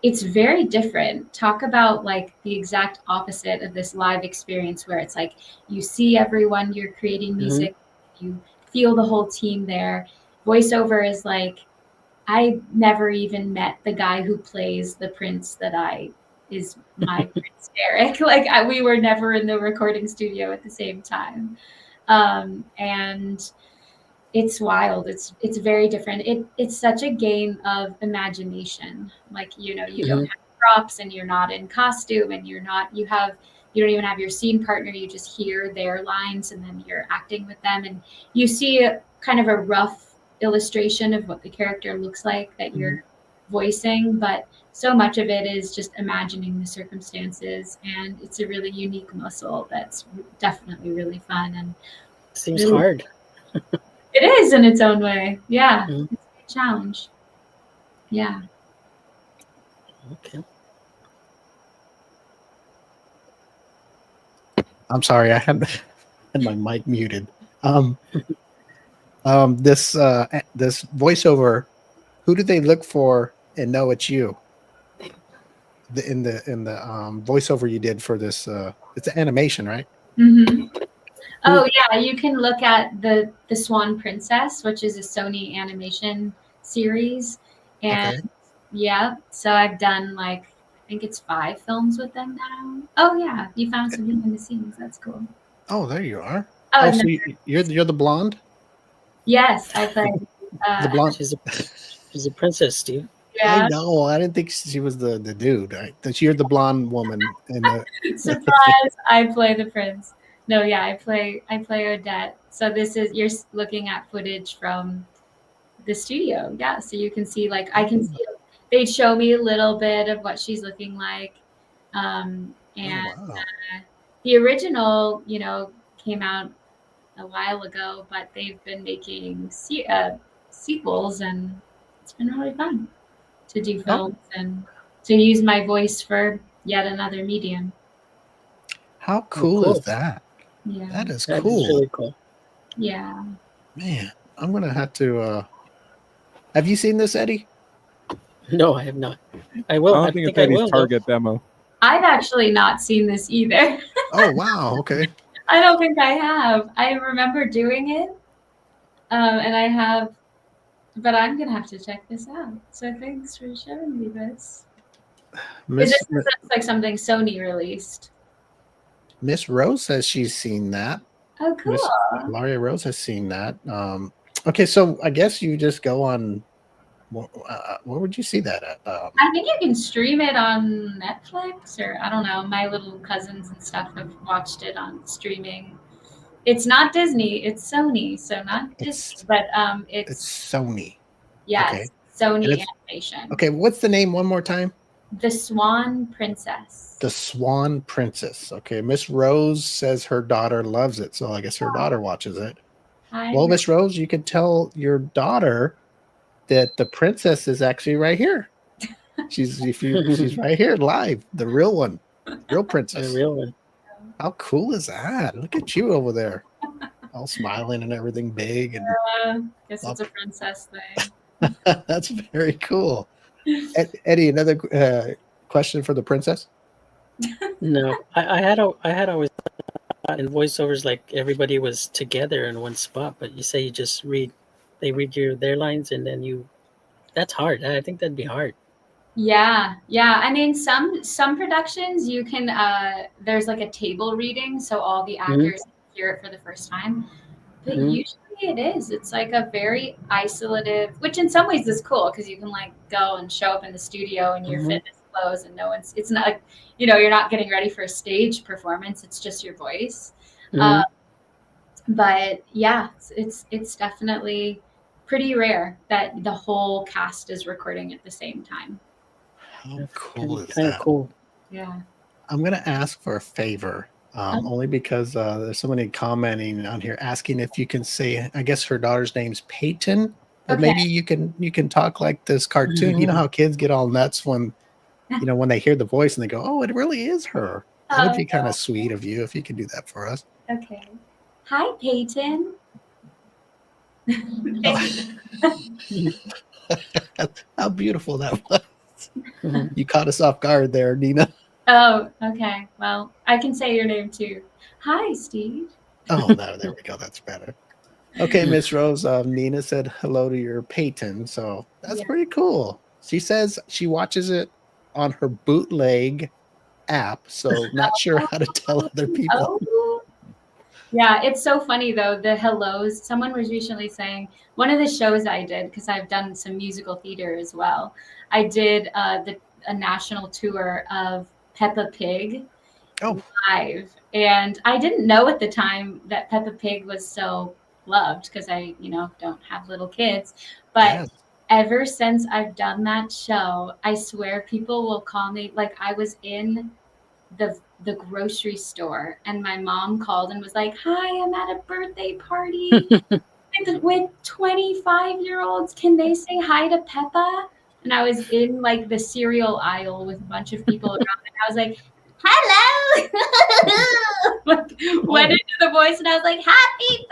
It's very different. Talk about the exact opposite of this live experience where it's you see everyone, you're creating music, you feel the whole team there. Voiceover is I never even met the guy who plays the prince that is my Prince Eric. We were never in the recording studio at the same time. And it's wild. It's very different. It's such a game of imagination. You don't have props, and you're not in costume, and you don't even have your scene partner. You just hear their lines, and then you're acting with them, and you see kind of a rough illustration of what the character looks like that you're voicing, but so much of it is just imagining the circumstances, and it's a really unique muscle that's definitely really fun and seems hard. It is in its own way. Yeah. It's a challenge. Yeah. Okay. I'm sorry, I had my mic muted. This voiceover, who do they look for and know it's you? In the voiceover you did for this, it's an animation, right? Oh yeah, you can look at the Swan Princess, which is a Sony Animation series, and so I've done I think it's 5 films with them now. Oh yeah, you found some behind the scenes. That's cool. Oh, there you are. Oh, so you're the blonde? Yes, I play The blonde. She's a princess, Steve. Yeah. I know. I didn't think she was the dude. You're the blonde woman. Surprise! I play the prince. No, yeah, I play Odette. So you're looking at footage from the studio. Yeah, so you can see I can see they'd show me a little bit of what she's looking like. The original, came out a while ago, but they've been making sequels, and it's been really fun to do films and to use my voice for yet another medium. How cool is that? Yeah, that is That's cool. really cool. Yeah. Man, I'm gonna have to. Have you seen this, Eddie? No, I have not. I will. I don't think it's Eddie's target demo. I've actually not seen this either. Oh wow! Okay. I don't think I have. I remember doing it, and I have, but I'm gonna have to check this out. So thanks for showing me this. This looks like something Sony released. Miss Rose says she's seen that. Oh, cool. Maria Rose has seen that. Okay, so I guess you just go on Where would you see that at? I think you can stream it on Netflix, or I don't know. My little cousins and stuff have watched it on streaming. It's not Disney, it's Sony, so not Disney, but It's it's Sony. Okay. yes, And Sony it's Animation. okay. What's the name one more time? The Swan Princess. The Swan Princess. Okay. Miss Rose says her daughter loves it, so I guess her daughter watches it. Hi, Well, Miss Rose, you can tell your daughter that the princess is actually right here. She's right here live, the real one, real The princess. real one. How cool is that? Look at you over there, all smiling and everything big, and guess it's a princess thing. that's very cool. Eddie, another question for the princess? No, I had always thought in voiceovers like everybody was together in one spot, but you say you just they read their lines and then you. That's hard. I think that'd be hard. Yeah. I mean, some productions you can. There's like a table reading, so all the actors hear it for the first time. But usually it is. It's like a very isolative, which in some ways is cool because you can like go and show up in the studio in your fitness clothes, and it's not like you're not getting ready for a stage performance. It's just your voice. But yeah, it's definitely pretty rare that the whole cast is recording at the same time. How cool is Kind of that? cool. Yeah. I'm going to ask for a favor, only because there's somebody commenting on here asking if you can say, I guess her daughter's name's Peyton, but Okay. maybe you can talk like this cartoon. You know how kids get all nuts when when they hear the voice and they go, "Oh, it really is her." That would be kind of sweet of you if you could do that for us. Okay. Hi, Peyton. How beautiful that was. You caught us off guard there, Nina. Oh, okay. Well, I can say your name too. Hi, Steve. Oh, no, there we go. That's better. Okay, Miss Rose. Nina said hello to your Peyton, so that's pretty cool. She says she watches it on her bootleg app, so not sure how to tell other people. Oh. Yeah, it's so funny though. The hellos. Someone was recently saying one of the shows I did, because I've done some musical theater as well. I did a national tour of Peppa Pig live, and I didn't know at the time that Peppa Pig was so loved because I, don't have little kids. But ever since I've done that show, I swear people will call me like I was in the grocery store and my mom called and was like, "Hi, I'm at a birthday party with 25-year-olds. Can they say hi to Peppa?" And I was in like the cereal aisle with a bunch of people around, and I was like, "Hello!" Went into the voice, and I was like, "Happy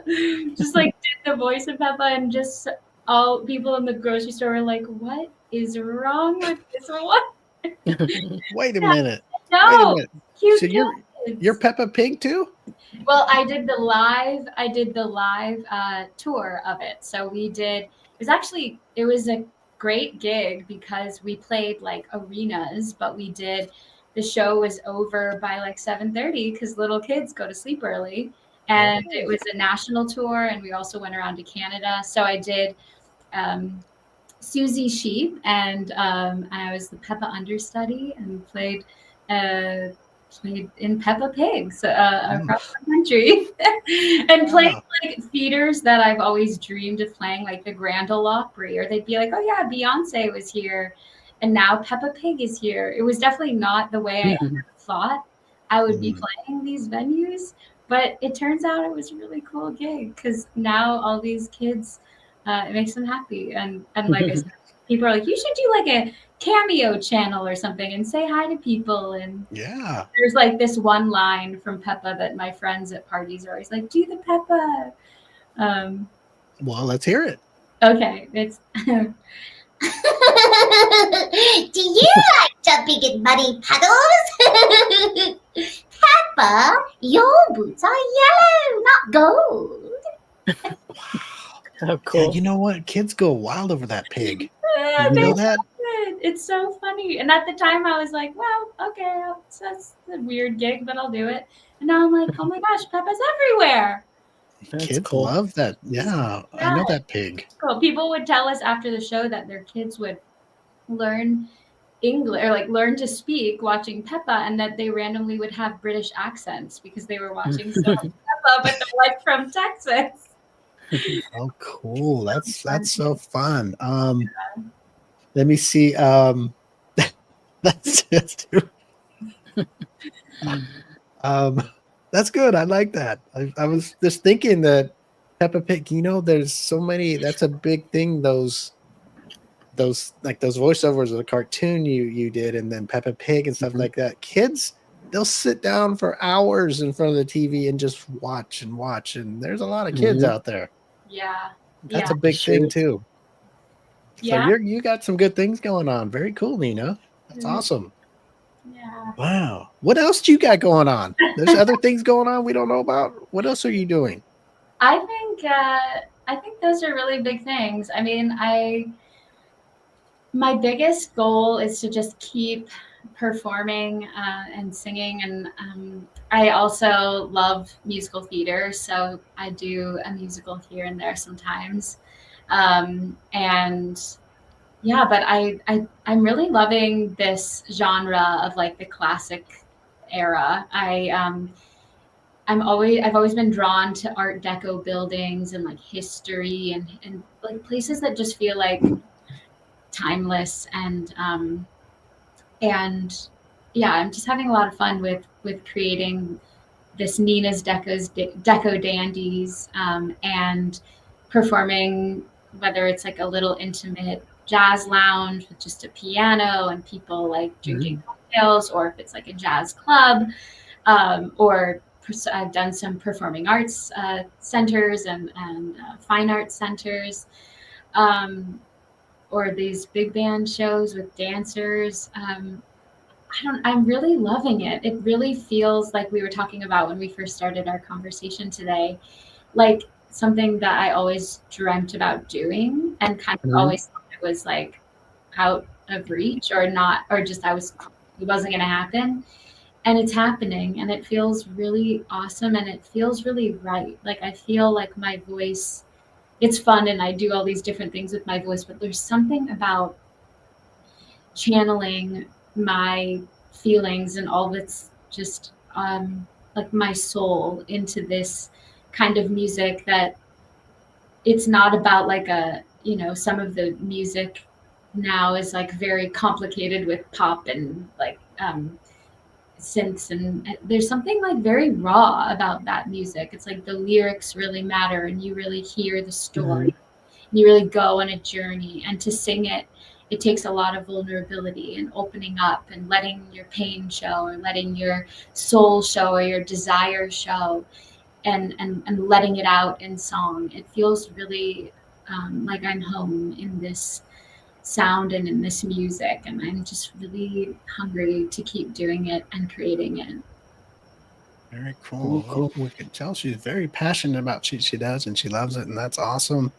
birthday!" Just like did the voice of Peppa, and just all people in the grocery store were like, "What is wrong with this one?" Wait a minute. No, wait a minute. So you're Peppa Pig too? Well, I did the live tour of it. So we did. It was a great gig because we played like arenas, but the show was over by like 7:30 because little kids go to sleep early, and it was a national tour, and we also went around to Canada. So I did. Susie Sheep, and I was the Peppa understudy and played in Peppa Pig across the country, and played like theaters that I've always dreamed of playing, like the Grand Ole Opry, or they'd be like, "Oh yeah, Beyonce was here, and now Peppa Pig is here." It was definitely not the way I ever thought I would be playing these venues, but it turns out it was a really cool gig because now all these kids. It makes them happy, and like I said, people are like, "You should do like a cameo channel or something and say hi to people." And there's like this one line from Peppa that my friends at parties are always like, "Do the Peppa." Well, let's hear it. Okay, it's. Do you like jumping in muddy puddles? Peppa, your boots are yellow, not gold. Wow. How cool. Yeah, you know what? Kids go wild over that pig. You know that? It's so funny. And at the time I was like, well, okay, that's a weird gig, but I'll do it. And now I'm like, oh my gosh, Peppa's everywhere. That's Kids cool. love that. Yeah, I know that pig. Cool. People would tell us after the show that their kids would learn English or like learn to speak watching Peppa, and that they randomly would have British accents because they were watching so much Peppa, but they're like from Texas. Oh, cool. That's so fun. Let me see. That's just that's good. I like that. I was just thinking that Peppa Pig, there's so many, that's a big thing, those like those voiceovers of the cartoon you did, and then Peppa Pig and stuff like that. Kids, they'll sit down for hours in front of the TV and just watch and watch. And there's a lot of kids out there. Yeah. That's a big thing too. So Yeah. you got some good things going on. Very cool, Nina. That's awesome. Yeah. Wow. What else do you got going on? There's other things going on we don't know about. What else are you doing? I think those are really big things. I mean, my biggest goal is to just keep performing and singing, and I also love musical theater, so I do a musical here and there sometimes, and yeah, but I'm really loving this genre of like the classic era. I've always been drawn to Art Deco buildings and like history and like places that just feel like timeless, and yeah, I'm just having a lot of fun with creating this Nina's Deco Dandies, and performing, whether it's like a little intimate jazz lounge with just a piano and people like drinking cocktails, or if it's like a jazz club, or I've done some performing arts centers and fine arts centers, or these big band shows with dancers. I'm really loving it. It really feels like we were talking about when we first started our conversation today, like something that I always dreamt about doing and kind of always thought it was like out of reach or not, or just it wasn't going to happen. And it's happening, and it feels really awesome, and it feels really right. Like I feel like my voice, it's fun, and I do all these different things with my voice, but there's something about channeling my feelings and all that's just like my soul into this kind of music, that it's not about like some of the music now is like very complicated with pop and like synths, and there's something like very raw about that music. It's like the lyrics really matter, and you really hear the story, and you really go on a journey, and to sing it, it takes a lot of vulnerability and opening up and letting your pain show, or letting your soul show, or your desire show, and letting it out in song. It feels really like I'm home in this sound and in this music, and I'm just really hungry to keep doing it and creating it. Very cool. Well, we can tell she's very passionate about what she does, and she loves it, and that's awesome.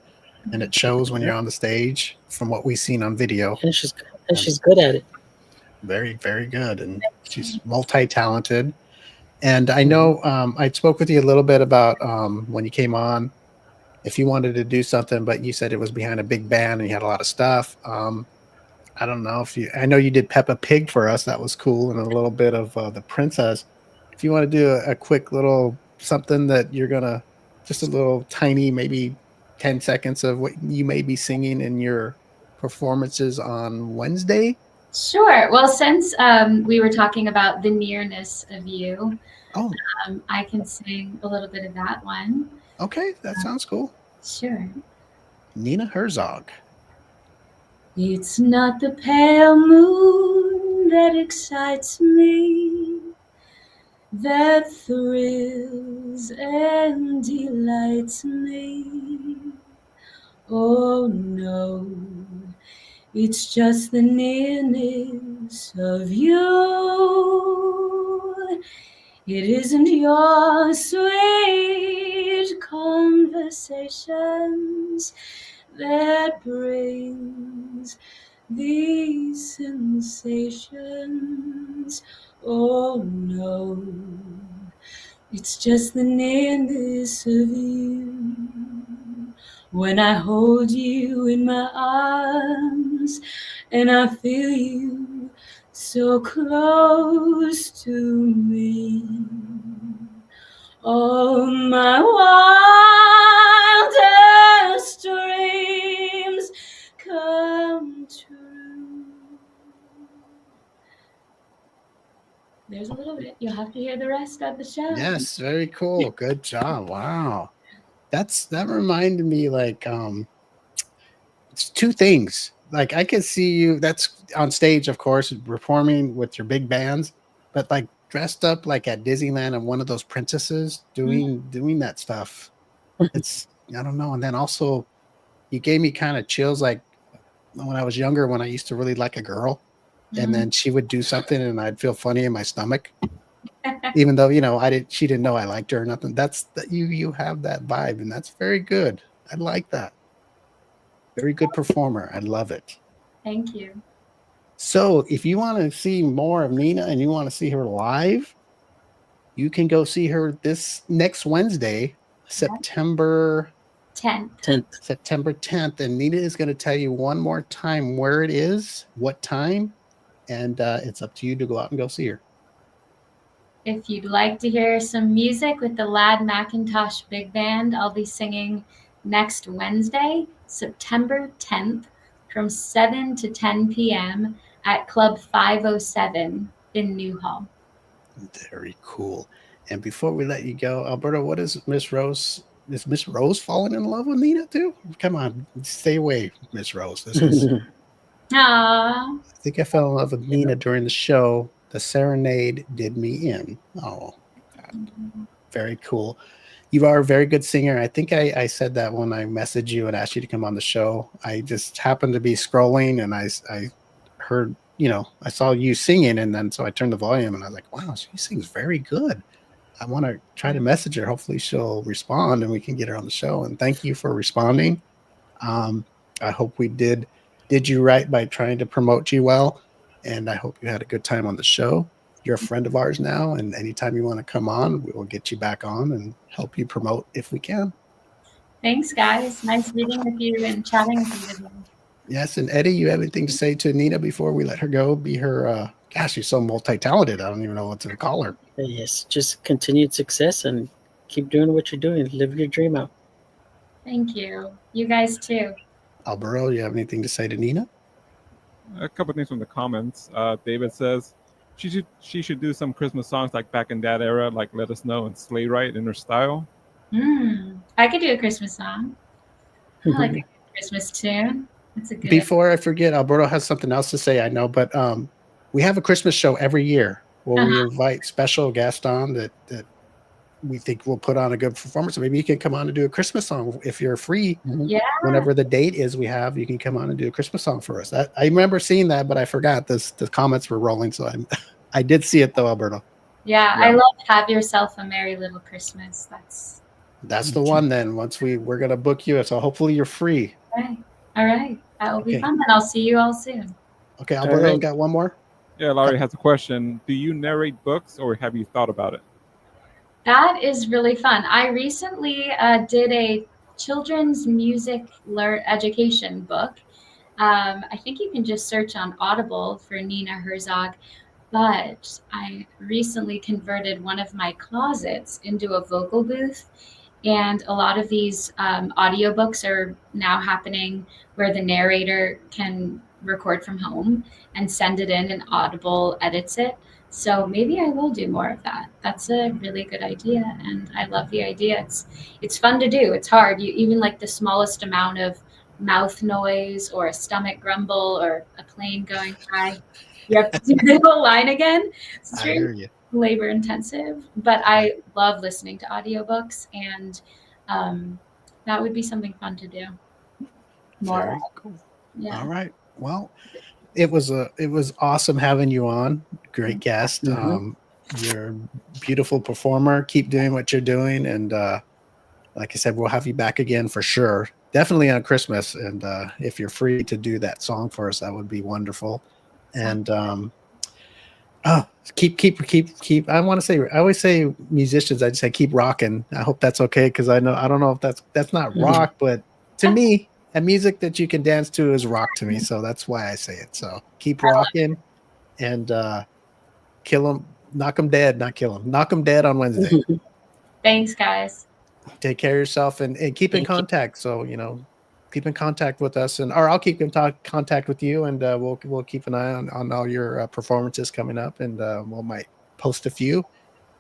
And it shows when you're on the stage from what we've seen on video. And she's good at it. Very, very good. And she's multi-talented. And I know I spoke with you a little bit about when you came on, if you wanted to do something, but you said it was behind a big band and you had a lot of stuff. I don't know I know you did Peppa Pig for us. That was cool. And a little bit of the princess. If you want to do a quick little something that you're going to, just a little tiny, maybe 10 seconds of what you may be singing in your performances on Wednesday. Sure. Well, since we were talking about the nearness of you, I can sing a little bit of that one. Okay, that sounds cool. Sure. Nina Herzog. It's not the pale moon that excites me, that thrills and delights me. Oh no, it's just the nearness of you. It isn't your sweet conversations that brings these sensations. Oh no, It's just the nearness of you. When I hold you in my arms and I feel you so close to me. All my wildest dreams come true. There's a little bit. You'll have to hear the rest of the show. Yes, very cool. Good job. Wow. That reminded me like it's two things. Like I could see you that's on stage, of course, performing with your big bands, but like dressed up like at Disneyland and one of those princesses doing that stuff. It's I don't know. And then also you gave me kind of chills like when I was younger when I used to really like a girl and then she would do something and I'd feel funny in my stomach. Even though, she didn't know I liked her or nothing. That's that you have that vibe and that's very good. I like that. Very good performer. I love it. Thank you. So if you want to see more of Nina and you want to see her live, you can go see her this next Wednesday, September 10th. And Nina is going to tell you one more time where it is, what time, and it's up to you to go out and go see her. If you'd like to hear some music with the Lad Macintosh Big Band, I'll be singing next Wednesday, September 10th, from 7 to 10 p.m. at Club 507 in Newhall. Very cool. And before we let you go, Alberto, what is Miss Rose? Is Miss Rose falling in love with Nina too? Come on, stay away, Miss Rose. This is. Aww. I think I fell in love with Nina during the show. The serenade did me in. Oh, God. Very cool. You are a very good singer. I think I said that when I messaged you and asked you to come on the show. I just happened to be scrolling and I heard, I saw you singing and then so I turned the volume and I was like, wow, she sings very good. I want to try to message her. Hopefully she'll respond and we can get her on the show. And thank you for responding. I hope we did you right by trying to promote you well. And I hope you had a good time on the show. You're a friend of ours now. And anytime you want to come on, we will get you back on and help you promote if we can. Thanks, guys. Nice meeting with you and chatting with you. Yes. And Eddie, you have anything to say to Nina before we let her go? Be her, gosh, she's so multi-talented. I don't even know what to call her. Yes. Just continued success and keep doing what you're doing. Live your dream out. Thank you. You guys too. Alberto, you have anything to say to Nina? A couple things from the comments. David says she should do some Christmas songs like back in that era, like Let Us Know and Sleigh Ride in her style. I could do a Christmas song. I like a good Christmas tune. That's a good. Before I forget, Alberto has something else to say, I know, but we have a Christmas show every year where we invite special guests on that we think will put on a good performance. Maybe you can come on and do a Christmas song if you're free. Yeah. Whenever the date is we have, you can come on and do a Christmas song for us. I remember seeing that, but I forgot the comments were rolling. So I did see it though, Alberto. Yeah, I love Have Yourself a Merry Little Christmas. That's the one then. Once we're going to book you. So hopefully you're free. All right. That will be fun. And I'll see you all soon. Okay. Alberto, got one more. Yeah. Laurie has a question. Do you narrate books or have you thought about it? That is really fun. I recently did a children's music education book. I think you can just search on Audible for Nina Herzog, but I recently converted one of my closets into a vocal booth. And a lot of these audiobooks are now happening where the narrator can record from home and send it in and Audible edits it. So maybe I will do more of that. That's a really good idea. And I love the idea. It's fun to do. It's hard. You even like the smallest amount of mouth noise or a stomach grumble or a plane going by. You have to do the whole line again. It's very labor intensive, but I love listening to audiobooks and that would be something fun to do. More. Very cool. Yeah. All right. Well, it was awesome having you on. Great guest. You're a beautiful performer. Keep doing what you're doing. And like I said, we'll have you back again for sure. Definitely on Christmas. And if you're free to do that song for us, that would be wonderful. And Oh, keep. I want to say. I always say musicians. I just say keep rocking. I hope that's okay because I don't know if that's not rock, but to me, a music that you can dance to is rock to me. So that's why I say it. So keep rocking and kill them, knock them dead, not kill them, knock them dead on Wednesday. Thanks, guys. Take care of yourself and keep in contact. So keep in contact with us, or I'll keep in contact with you, and we'll keep an eye on all your performances coming up, and we'll might post a few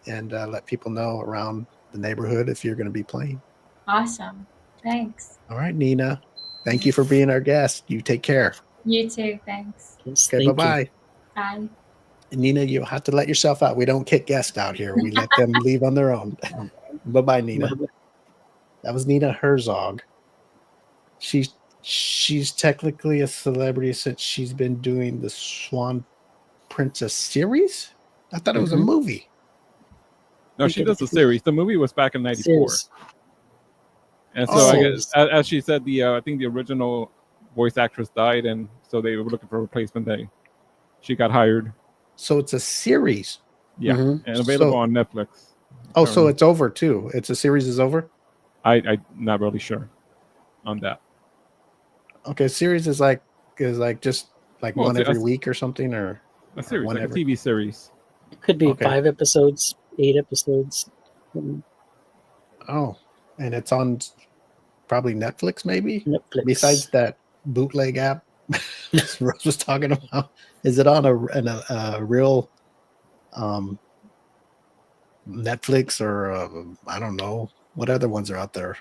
and let people know around the neighborhood if you're going to be playing. Awesome. Thanks. All right, Nina. Thank you for being our guest. You take care. You too. Thanks. Yes, Okay, bye-bye. Bye. And Nina, you have to let yourself out. We don't kick guests out here. We let them leave on their own. Bye-bye, Nina. Bye-bye. That was Nina Herzog. She's technically a celebrity since she's been doing the Swan Princess series. I thought it was a movie. No, she does the series. The movie was back in '94, Series. and so I guess, as she said, I think the original voice actress died, and so they were looking for a replacement. She got hired. So it's a series. Yeah, and available on Netflix. Oh, so it's over too. It's a series is over. I'm not really sure on that. Okay, series is like just like one every week or something, or a series, like a TV series. It could be 5 episodes, 8 episodes. Oh, and it's on probably Netflix, maybe. Netflix. Besides that bootleg app Rose was talking about, is it on a real Netflix or I don't know what other ones are out there?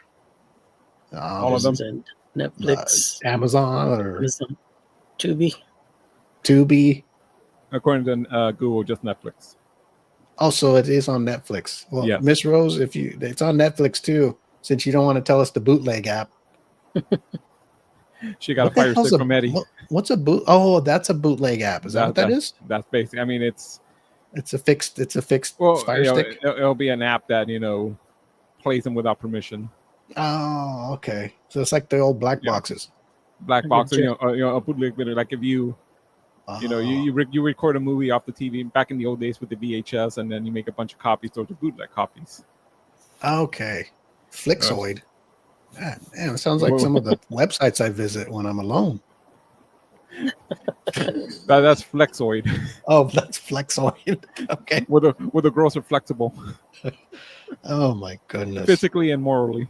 All of them. Netflix, Amazon, or Tubi. According to Google, just Netflix. Also, it is on Netflix. Well, yes. Miss Rose, it's on Netflix too, since you don't want to tell us the bootleg app. She got a Fire Stick from Eddie. What's a boot? Oh, that's a bootleg app. Is that what that is? That's basic. I mean, it's a fixed Fire Stick. It'll be an app that plays them without permission. Oh, okay. So it's like the old black boxes. Black box, a bootleg video. Like if you record a movie off the TV back in the old days with the VHS, and then you make a bunch of copies. Those are bootleg copies. Okay, Flixoid. Damn, it sounds like some of the websites I visit when I'm alone. That's Flexoid. Oh, that's Flexoid. Okay. Where the girls are flexible. Oh my goodness. Physically and morally.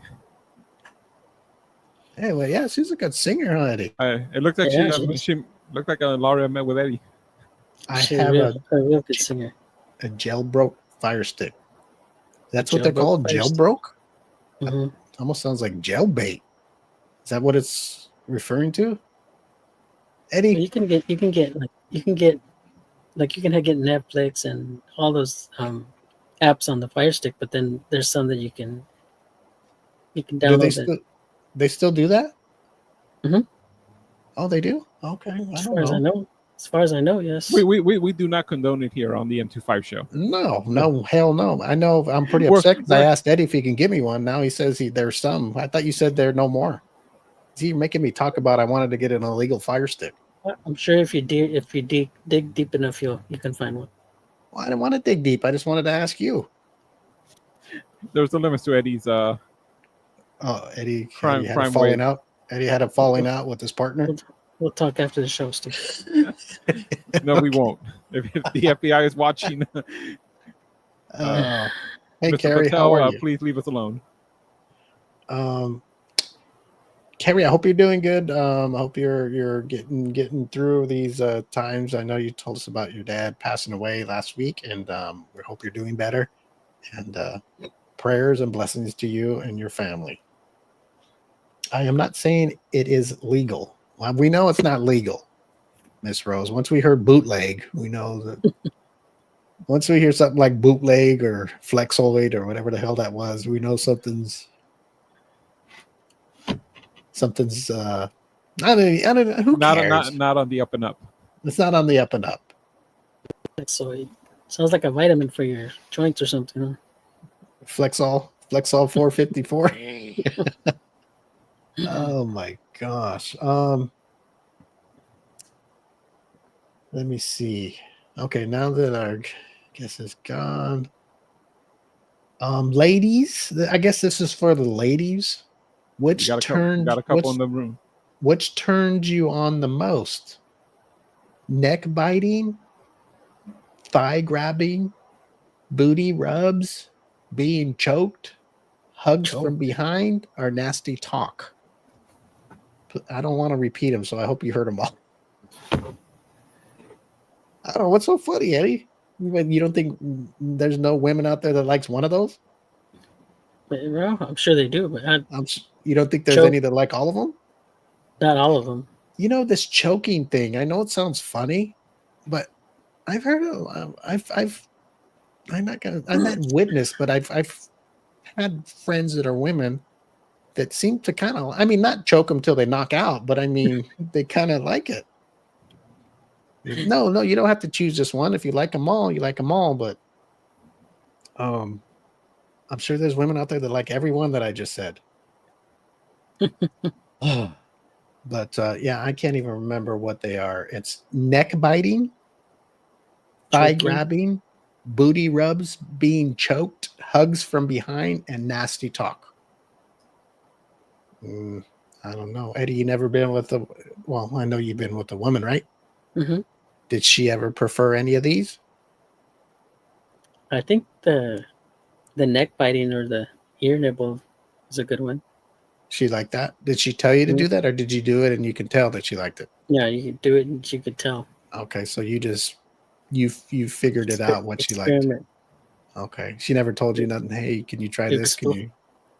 Anyway, yeah, she's a good singer, huh, Eddie? It looks like she looked like a Laura met with Eddie. I have a real good singer. A jailbroke Fire Stick. That's what they're called, jailbroke? Mm-hmm. Almost sounds like jailbait. Is that what it's referring to? Eddie? Well, you can get Netflix and all those apps on the Fire Stick, but then there's some that you can download. They still do that? Mm-hmm. Oh, they do? Okay. As far as I know, yes. We do not condone it here on the M25 show. No, hell no. I know. I'm pretty upset because I asked Eddie if he can give me one. Now he says there's some. I thought you said there are no more. Is he making me talk about I wanted to get an illegal Fire Stick? I'm sure if you dig deep enough, you can find one. Well, I didn't want to dig deep. I just wanted to ask you. There's no limits to Eddie's. Eddie crime had a falling out. Eddie had a falling out with his partner. We'll talk after the show, Steve. No, we won't. If the FBI is watching, hey, Mr. Carrie, Patel, how are you? Please leave us alone. Carrie, I hope you're doing good. I hope you're getting through these times. I know you told us about your dad passing away last week, and we hope you're doing better. And prayers and blessings to you and your family. I am not saying it is legal. Well, we know it's not legal, Miss Rose. Once we heard bootleg, we know that. Once we hear something like bootleg or flexoid or whatever the hell that was, we know something's. I don't know. Who cares? Not on the up and up. It's not on the up and up. So sounds like a vitamin for your joints or something. Huh? Flexol 454. Oh my gosh. Let me see. Okay, now that our guess is gone. Ladies, I guess this is for the ladies. Which got a couple in the room. Which turned you on the most? Neck biting, thigh grabbing, booty rubs, being choked, hugs from behind, or nasty talk? I don't want to repeat them, so I hope you heard them all. I don't know. What's so funny, Eddie? You don't think there's no women out there that likes one of those? Well, I'm sure they do, but you don't think there's any that like all of them? Not all of them. You know, this choking thing. I know it sounds funny, but I've heard of. I'm not witness, but I've had friends that are women that seem to kind of. I mean, not choke them till they knock out, but I mean, they kind of like it. No, you don't have to choose just one. If you like them all, you like them all. But I'm sure there's women out there that like every one that I just said. But yeah, I can't even remember what they are. It's neck biting, thigh grabbing, booty rubs, being choked, hugs from behind, and nasty talk. I don't know. Eddie, you never been with a... Well, I know you've been with a woman, right? Mm-hmm. Did she ever prefer any of these? I think the neck biting or the ear nibble is a good one. She liked that? Did she tell you to do that, or did you do it and you can tell that she liked it? Yeah, you could do it and you could tell. Okay, so you figured it out what she liked. Okay, she never told you nothing. Hey, can you try this? Can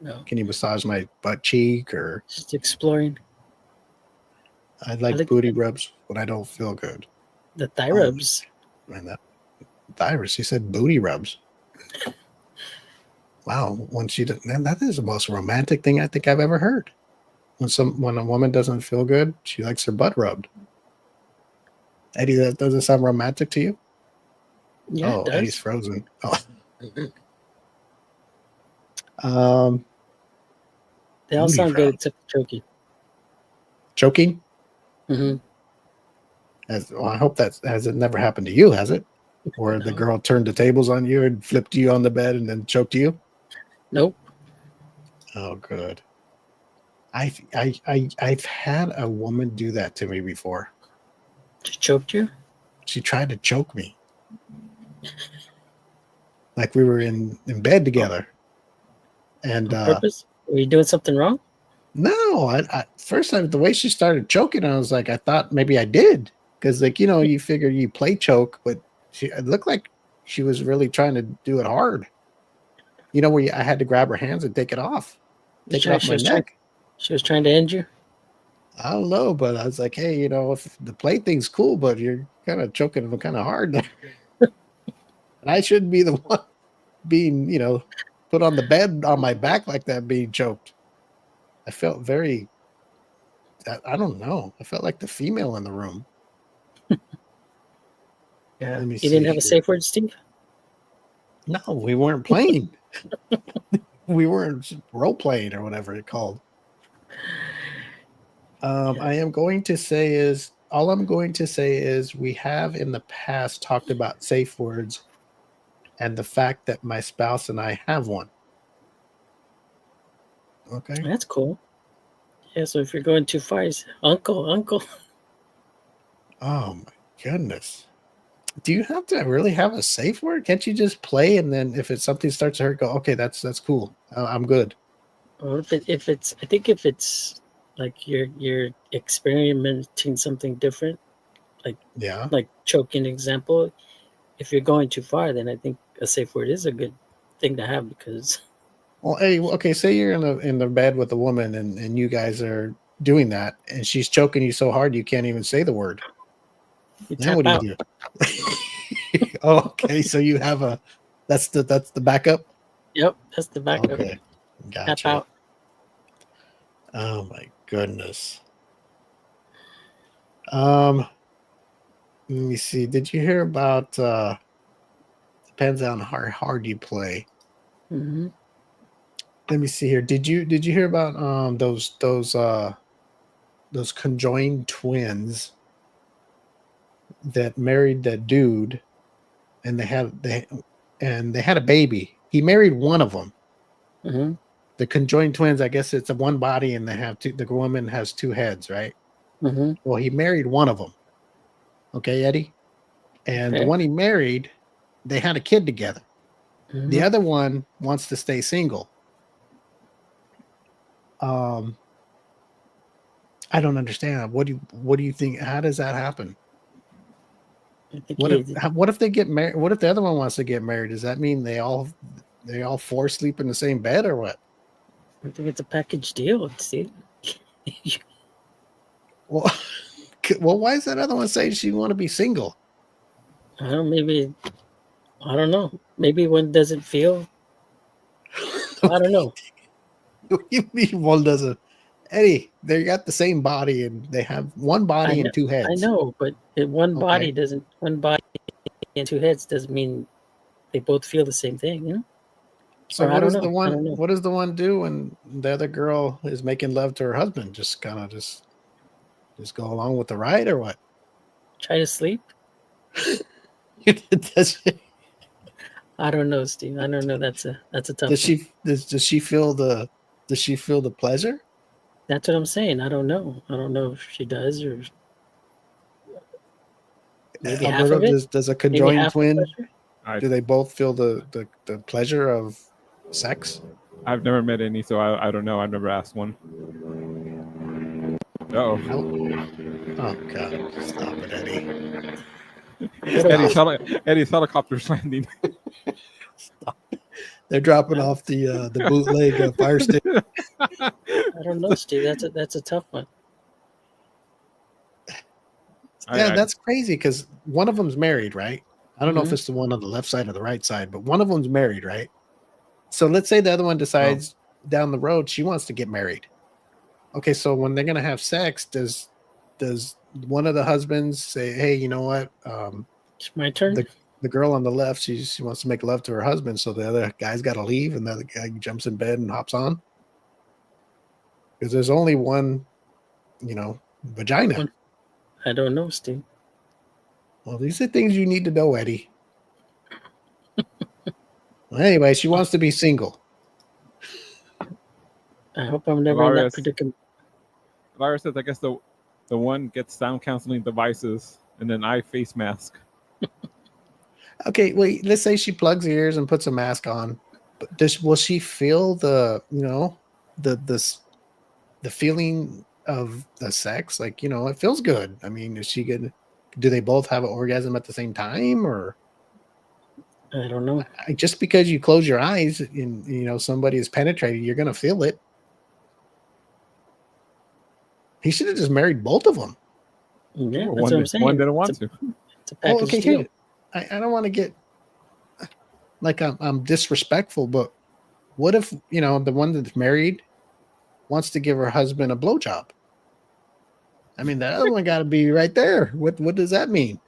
you massage my butt cheek or just exploring? I like booty rubs when I don't feel good. The thigh rubs. And that thigh rubs. She said booty rubs. Wow, when she did, man, that is the most romantic thing I think I've ever heard. When a woman doesn't feel good, she likes her butt rubbed. Eddie, that doesn't sound romantic to you? Yeah, it does. Eddie's frozen. They all sound good except choking. Choking? Mm-hmm. I hope that has it never happened to you, has it? Where the girl turned the tables on you and flipped you on the bed and then choked you? Nope. Oh, good. I've had a woman do that to me before. She choked you? She tried to choke me. Like we were in bed together. And on purpose? Were you doing something wrong? No, I first time the way she started choking, I was like, I thought maybe I did. Because you figure you play choke, but it looked like she was really trying to do it hard. Where I had to grab her hands and take it off. Take it off my neck. She was trying to end you? I don't know, but I was like, hey, if the play thing's cool, but you're kind of choking them kind of hard. And I shouldn't be the one being, put on the bed on my back like that, being choked. I felt very, I don't know. I felt like the female in the room. Yeah. You didn't have a safe word, Steve? No, we weren't playing. We weren't role playing or whatever it's called. All I'm going to say is we have in the past talked about safe words and the fact that my spouse and I have one. Okay. That's cool. Yeah, so if you're going too far, it's uncle. Oh my goodness. Do you have to really have a safe word? Can't you just play and then if something starts to hurt, go, okay, that's cool. I'm good. Or if it's like you're experimenting something different, like choking example. If you're going too far, then I think a safe word is a good thing to have because. Well, hey, okay, say you're in the bed with a woman and you guys are doing that and she's choking you so hard you can't even say the word. Then what do you do? Okay, so you have that's the backup? Yep, that's the backup. Okay. Gotcha. Tap out. Oh my goodness. Let me see. Did you hear about depends on how hard you play. Mm-hmm. Let me see here. Did you hear about those conjoined twins that married that dude and they had a baby. He married one of them. Mm-hmm. The conjoined twins, I guess it's a one body, and they have two. The woman has two heads, right? Mm-hmm. Well, he married one of them. Okay, Eddie, and the Okay. one he married, they had a kid together. Mm-hmm. The other one wants to stay single. I don't understand. What do you think? How does that happen? I think What if they get married? What if the other one wants to get married? Does that mean they all four sleep in the same bed or what? it's a package deal. See, Well, well, why is that other one saying she want to be single? I don't. Maybe I don't know. Maybe one doesn't feel. I don't know. You mean one doesn't? Eddie, they got the same body and they have one body and two heads. I know, but one Okay. body doesn't. One body and two heads doesn't mean they both feel the same thing. You know. So Or I what don't does know. the I don't one? know. What does the one do when the other girl is making love to her husband? Just kind of just go along with the ride or what? Try to sleep. Does I don't know, Steve. I don't know. That's a tough. does she feel the pleasure? That's what I'm saying. I don't know. I don't know if she does or maybe half Alberto, of it. does a Maybe conjoined half the twin? pleasure. Do they both feel the pleasure of sex? I've never met any, so I don't know. I've never asked one. Oh, Oh God! Stop it, Eddie. Eddie's helicopter's landing. Stop. They're dropping off the bootleg fire stick. I don't know, Steve. That's a tough one. Yeah, that's crazy because one of them's married, right? I don't know if Mhm. it's the one on the left side or the right side, but one of them's married, right? So let's say the other one decides down the road she wants to get married. Okay, so when they're gonna have sex, does one of the husbands say, "Hey, you know what? It's my turn. The girl on the left, she wants to make love to her husband, so the other guy's got to leave, and the other guy jumps in bed and hops on because there's only one, vagina." I don't know, Steve. Well, these are things you need to know, Eddie. Well, anyway, she wants to be single. I hope I'm never in that Hilarious. predicament. Lara says, I guess the one gets sound canceling devices and then eye face mask. Okay, wait. Let's say she plugs her ears and puts a mask on. But will she feel the feeling of the sex? Like, it feels good. I mean, is she gonna? Do they both have an orgasm at the same time, or I don't know. just because you close your eyes and somebody is penetrating, you're gonna feel it? He should have just married both of them. Yeah, that's One what I'm saying. one didn't want to. It's a package okay, deal. here, I don't want to get like I'm disrespectful, but what if the one that's married wants to give her husband a blowjob? I mean, the other one got to be right there. What does that mean?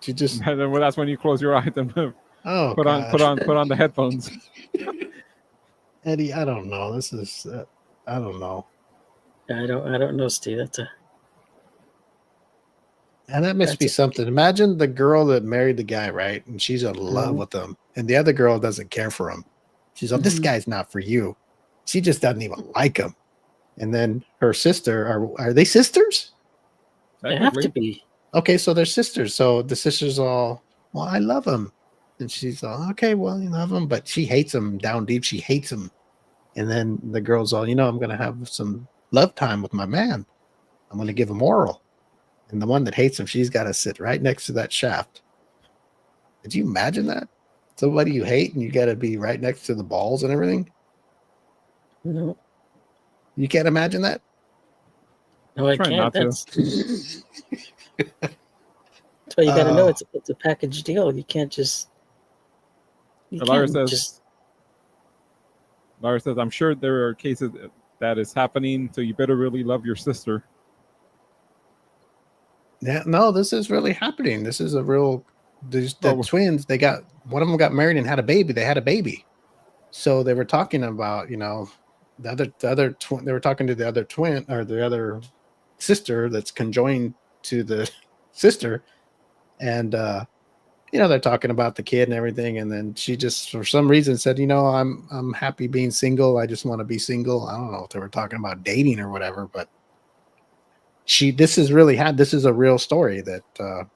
She just And then, well, that's when you close your eyes and put God. on the headphones. Eddie, I don't know. This is I don't know. I don't know, Steve. And that must be something. Imagine the girl that married the guy, right? And she's in love with him, and the other girl doesn't care for him. She's like, "This guy's not for you." She just doesn't even like him. And then her sister, are they sisters? They have to be. Okay, so they're sisters. So the sister's all, "Well, I love him," and she's all, "Okay, well, you love him," but she hates him down deep. She hates him. And then the girl's all, "I'm going to have some love time with my man. I'm going to give him oral." And the one that hates him, she's got to sit right next to that shaft. Could you imagine that? Somebody you hate and you got to be right next to the balls and everything? No, You can't imagine that? no, I Try can't. not to. That's why you got to know it's a package deal. You can't just. Lara says, I'm sure there are cases that is happening, so you better really love your sister. Yeah, no, this is really happening. This is a real. The twins. They got one of them got married and had a baby. They had a baby, so they were talking about the other twin. They were talking to the other twin or the other sister that's conjoined to the sister, and they're talking about the kid and everything, and then she just for some reason said, I'm happy being single. I just want to be single. I don't know if they were talking about dating or whatever, but this is a real story that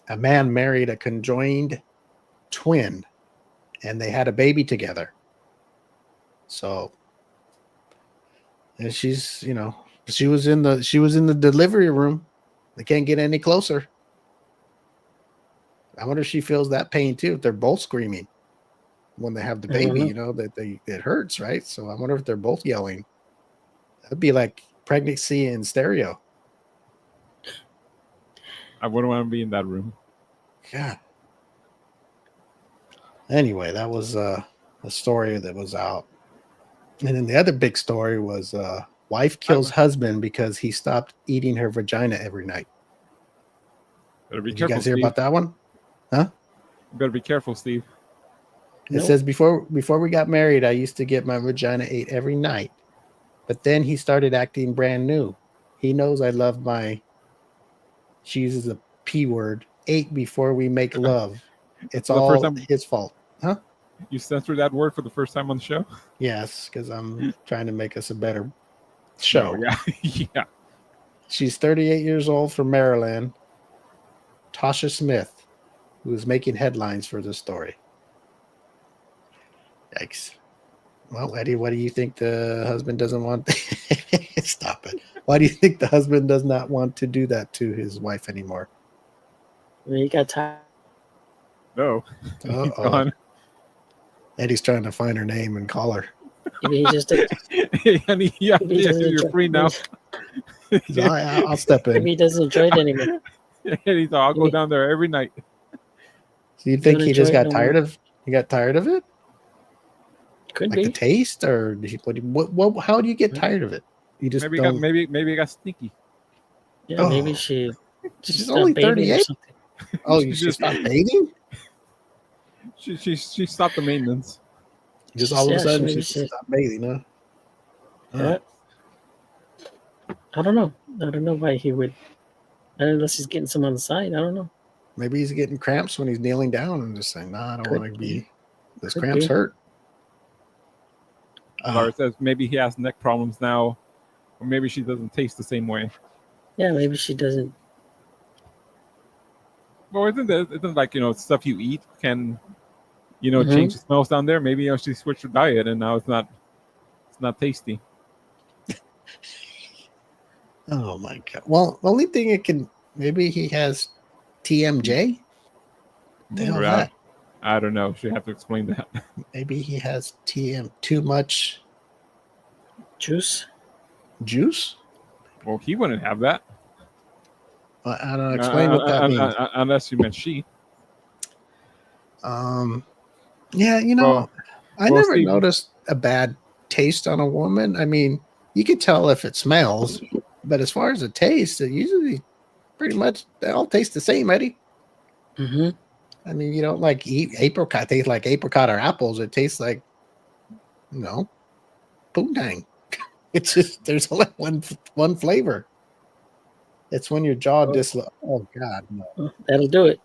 a man married a conjoined twin, and they had a baby together. So, and she was in the delivery room. They can't get any closer. I wonder if she feels that pain too. If they're both screaming when they have the baby, it hurts, right? So I wonder if they're both yelling. That'd be like pregnancy in stereo. I wouldn't want to be in that room. Yeah. Anyway, that was a story that was out. And then the other big story was wife kills husband because he stopped eating her vagina every night. Better be Did careful, you guys hear Steve. about that one? Huh? Better be careful, Steve. It says before we got married, I used to get my vagina ate every night. But then he started acting brand new. He knows I love she uses a P word, ate before we make love. It's all his fault. Huh? You censored that word for the first time on the show? Yes, because I'm trying to make us a better show. No, yeah. Yeah. She's 38 years old from Maryland. Tasha Smith, who is making headlines for this story. Yikes. Well, Eddie, what do you think the husband doesn't want? Stop it. Why do you think the husband does not want to do that to his wife anymore? He got tired. No. He's gone. Eddie's trying to find her name and call her. Maybe he just Hey, honey, you're free now. I'll step in. Maybe he doesn't enjoy it anymore. He's I'll go down there every night. So you think he just got tired of? He got tired of it? Could like be the taste, or what? How do you get tired of it? You just maybe it got sneaky. Yeah, maybe she's only 38. Oh, you just stopped bathing? She stopped the maintenance. Just all of a sudden she stopped bathing, huh? Yeah. I don't know why he would. Unless he's getting some on the side. I don't know. Maybe he's getting cramps when he's kneeling down and just saying, "Nah, I don't want to be. This cramps hurt." Laura says maybe he has neck problems now, or maybe she doesn't taste the same way. Yeah, maybe she doesn't. Well, isn't like stuff you eat can change the smells down there? Maybe she switched her diet and now it's not tasty. Oh my god! Well, the only thing maybe he has TMJ. I don't know. She have to explain that. Maybe he has too much juice. Juice? Well, he wouldn't have that. I don't explain what that means. Unless you meant she. Yeah, I never noticed a bad taste on a woman. I mean, you can tell if it smells, but as far as the taste, it usually pretty much they all taste the same, Eddie. Mm-hmm. I mean, you don't like eat apricot. Taste like apricot or apples. It tastes like, poontang. It's just there's only one flavor. It's when your jaw Oh God, no! That'll do it.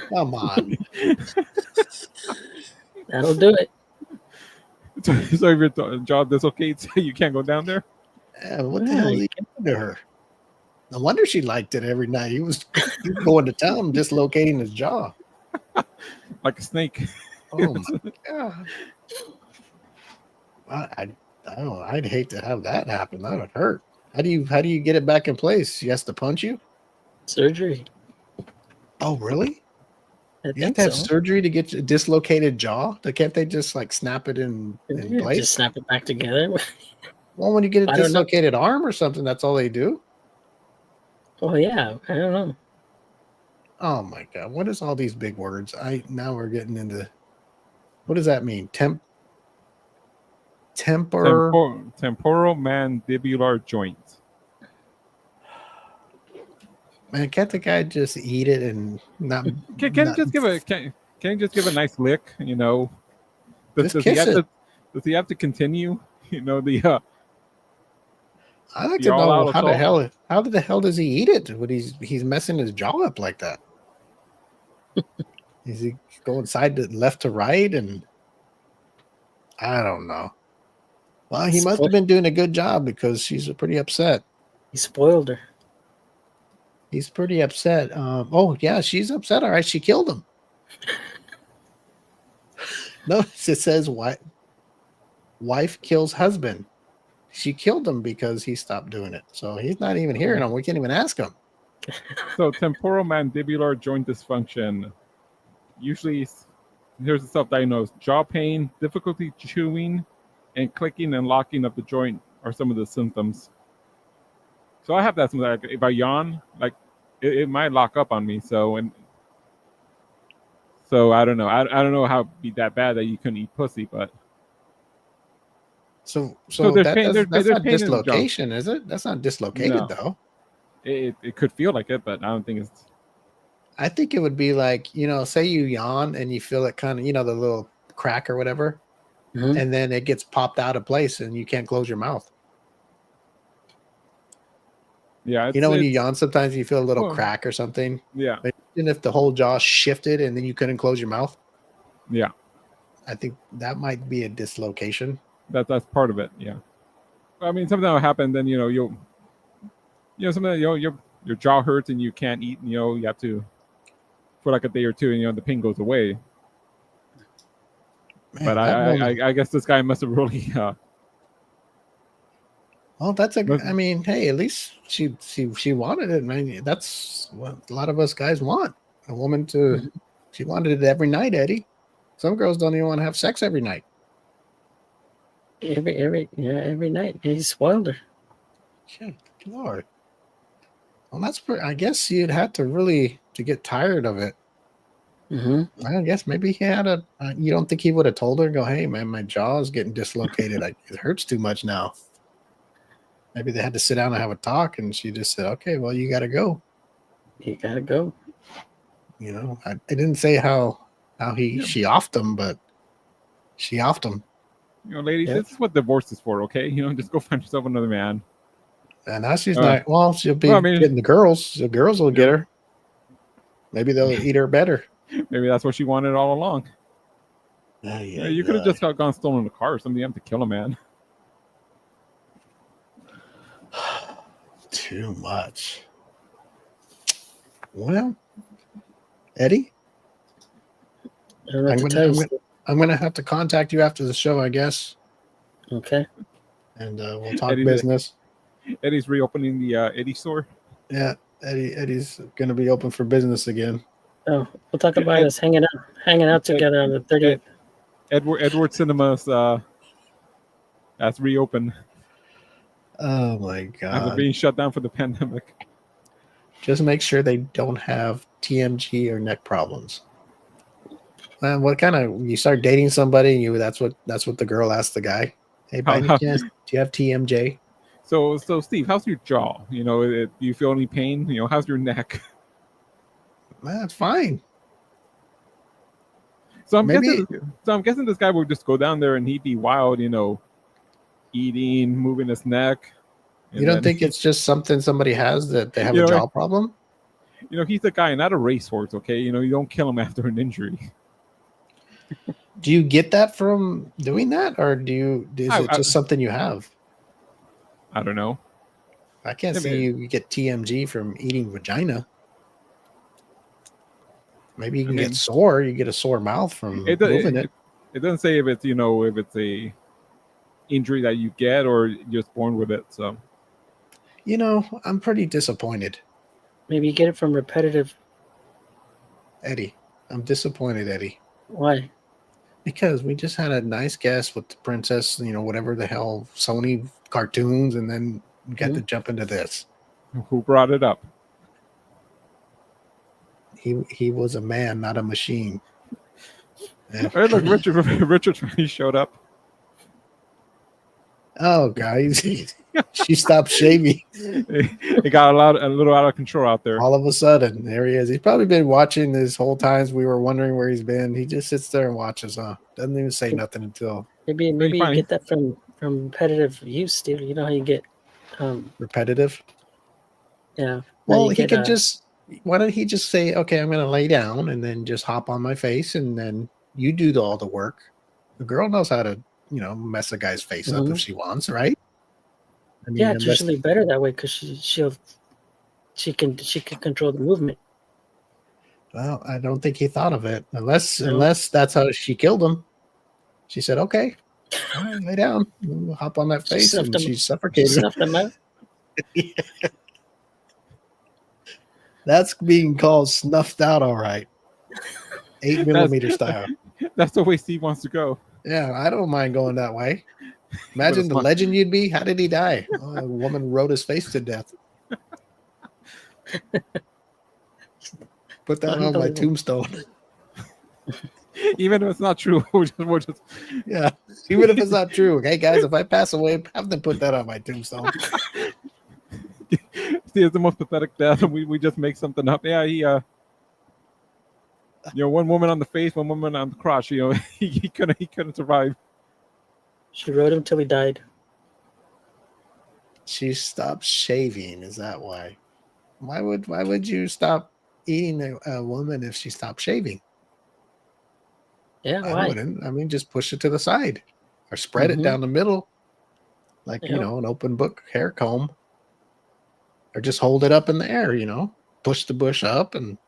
Come on. That'll do it. So if your jaw dislocates, you can't go down there. What the hell is he doing to her? No wonder she liked it every night. He was going to town, dislocating his jaw. Like a snake. Oh my god! I don't know. I'd hate to have that happen. That would hurt. How do you get it back in place? He has to punch you? Surgery. Oh really? You have to have surgery to get a dislocated jaw? Can't they just like snap it in place? Just snap it back together. Well, when you get a dislocated arm or something, that's all they do. Oh yeah, I don't know. Oh my god, what is all these big words? Now we're getting into what does that mean? Temporomandibular joint. Man, can't the guy just eat it and not? Can he just give a nice lick? Does he have to continue? I like to know how the hell does he eat it when he's messing his jaw up like that? Is he going side to left to right? And I don't know. Well, he must have been doing a good job because she's pretty upset. He spoiled her. He's pretty upset. Oh, yeah, she's upset. All right, she killed him. Notice it says wife kills husband. She killed him because he stopped doing it. So he's not even hearing him. We can't even ask him. So temporomandibular joint dysfunction. Usually, here's the self-diagnosed: jaw pain, difficulty chewing, and clicking and locking of the joint are some of the symptoms. So I have that. Like if I yawn, like it might lock up on me. So I don't know. I don't know how it'd be that bad that you couldn't eat pussy, but So there's that's pain. There's not pain in the jaw. dislocation, is it? That's not dislocated No. though. It could feel like it, but I don't think it's. I think it would be like, say you yawn and you feel it kind of, the little crack or whatever, and then it gets popped out of place and you can't close your mouth. Yeah, when you yawn, sometimes you feel a little crack or something. Yeah. And if the whole jaw shifted and then you couldn't close your mouth. Yeah. I think that might be a dislocation. That's part of it. Yeah. I mean, something will happen. Then you'll something your jaw hurts and you can't eat. And, you have to for like a day or two, and the pain goes away. Man, but I guess this guy must have really. Well, I mean, hey, at least she wanted it, man. That's what a lot of us guys want. A woman to, she wanted it every night, Eddie. Some girls don't even want to have sex every night. Every night. He spoiled her. Good Lord. Well, I guess you'd have to really to get tired of it. I guess maybe he had you don't think he would have told her, go, hey, man, my jaw is getting dislocated. It hurts too much now. Maybe they had to sit down and have a talk, and she just said, okay, well, you got to go. You got to go. I didn't say how she offed him, but she offed him. Ladies, this is what divorce is for, okay? Just go find yourself another man. And now she's not, well, she'll be getting the girls. The girls will get her. Maybe they'll eat her better. Maybe that's what she wanted all along. You could have just gone stolen a car or something. You have to kill a man. Too much. Well, Eddie, I'm going to have to contact you after the show, I guess. Okay. And we'll talk business. Eddie's reopening the Eddie store. Yeah, Eddie's going to be open for business again. Oh, we'll talk about us hanging out together on the 30th. Edward Cinemas that's reopened. Oh my God! After being shut down for the pandemic. Just make sure they don't have TMG or neck problems. Man, what kind of you start dating somebody? That's what the girl asked the guy. Hey, by any chance, do you have TMJ? So Steve, how's your jaw? Do you feel any pain? How's your neck? Man, it's fine. So I'm guessing this guy would just go down there and he'd be wild, eating, moving his neck. You don't think it's just something somebody has that they have a jaw problem? He's a guy, not a racehorse, okay? You don't kill him after an injury. Do you get that from doing that, or is it just something you have? I don't know. I can't see you get TMG from eating vagina. Maybe you can get sore. You get a sore mouth from moving it. It doesn't say if it's if it's a injury that you get or you're just born with it. So, I'm pretty disappointed. Maybe you get it from repetitive. Eddie, I'm disappointed, Eddie. Why? Because we just had a nice guest with the princess, whatever the hell, Sony cartoons, and then we got to jump into this. Who brought it up? He was a man, not a machine. Yeah. Hey, look, Richard finally showed up. Oh, guys, she stopped shaving. It got a little out of control out there. All of a sudden, there he is. He's probably been watching this whole time. We were wondering where he's been. He just sits there and watches. Doesn't even say nothing until maybe you get that from repetitive use, Steve. You know how you get repetitive. Yeah. Well, he could just why don't he just say, okay, I'm going to lay down and then just hop on my face and then you do all the work. The girl knows how to, mess a guy's face up if she wants, right? I mean, Yeah, it's usually better that way because she can control the movement. Well, I don't think he thought of it unless that's how she killed him. She said, okay, all right, lay down, we'll hop on that face, and she suffocated him. Snuffed him out. Yeah. That's being called snuffed out, all right. 8mm style. That's the way Steve wants to go. Yeah, I don't mind going that way. Imagine the legend you'd be. How did he die? Oh, a woman wrote his face to death. Put that on my tombstone. Even if it's not true, we're just yeah. Even if it's not true, hey guys, if I pass away, have them put that on my tombstone. See, it's the most pathetic death, and we just make something up. Yeah, he one woman on the face, one woman on the crotch. He couldn't survive. She rode him till he died. She stopped shaving. Is that why? Why would you stop eating a woman if she stopped shaving? Yeah, I why? wouldn't. I mean, just push it to the side or spread it down the middle, like an open book hair comb, or just hold it up in the air. Push the bush up and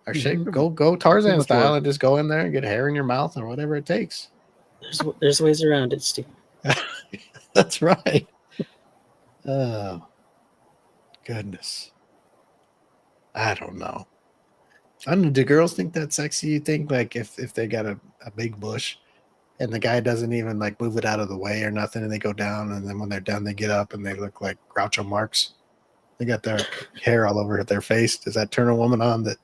or shake. Go Tarzan style and just go in there and get hair in your mouth or whatever it takes. There's ways around it, Steve. That's right. Oh, goodness. I don't know. I don't know. Do girls think that's sexy? You think like if they got a big bush and the guy doesn't even like move it out of the way or nothing and they go down and then when they're done they get up and they look like Groucho Marx? They got their hair all over their face. Does that turn a woman on that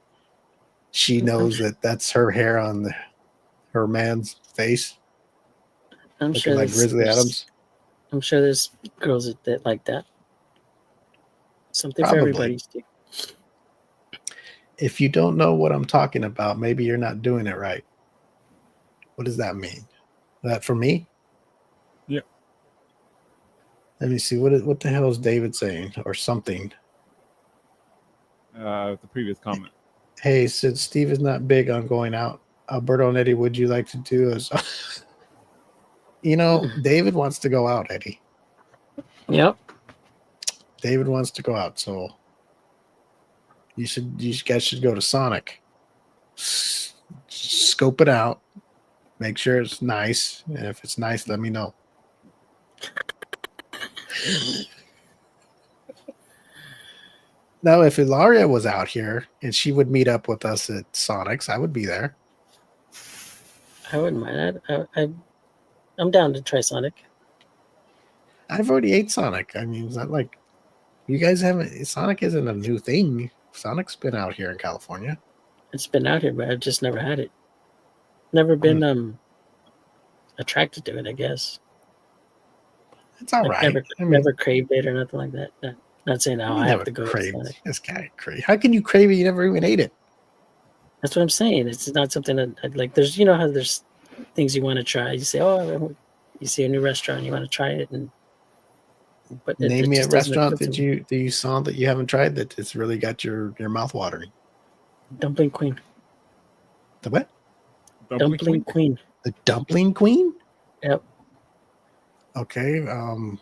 she knows that that's her hair on her man's face? I'm looking sure like Grizzly Adams. I'm sure there's girls that like that. Something Probably. for everybody, Steve. If you don't know what I'm talking about, maybe you're not doing it right. What does that mean? That for me? Yeah. Let me see. What the hell is David saying or something? The previous comment. Hey, since Steve is not big on going out, Alberto and Eddie, would you like to do this? David wants to go out, Eddie. Yep. David wants to go out, so you guys should go to Sonic. Scope it out. Make sure it's nice. And if it's nice, let me know. Now, if Ilaria was out here and she would meet up with us at Sonic's, I would be there. I wouldn't mind that. I'm down to try Sonic. I've already ate Sonic. I mean, it's not like you guys haven't. Sonic isn't a new thing. Sonic's been out here in California. It's been out here, but I've just never had it. Never been attracted to it, I guess. It's all right. Never craved it or nothing like that. Not saying I have to go to Sonic. This guy crave. How can you crave it? You never even ate it. That's what I'm saying. It's not something that I'd like. There's how there's things you want to try. You say, you see a new restaurant, you want to try it, but name me a restaurant that you saw that you haven't tried that it's really got your mouth watering. Dumpling Queen. The what? Dumpling Queen. The Dumpling Queen? Yep. Okay.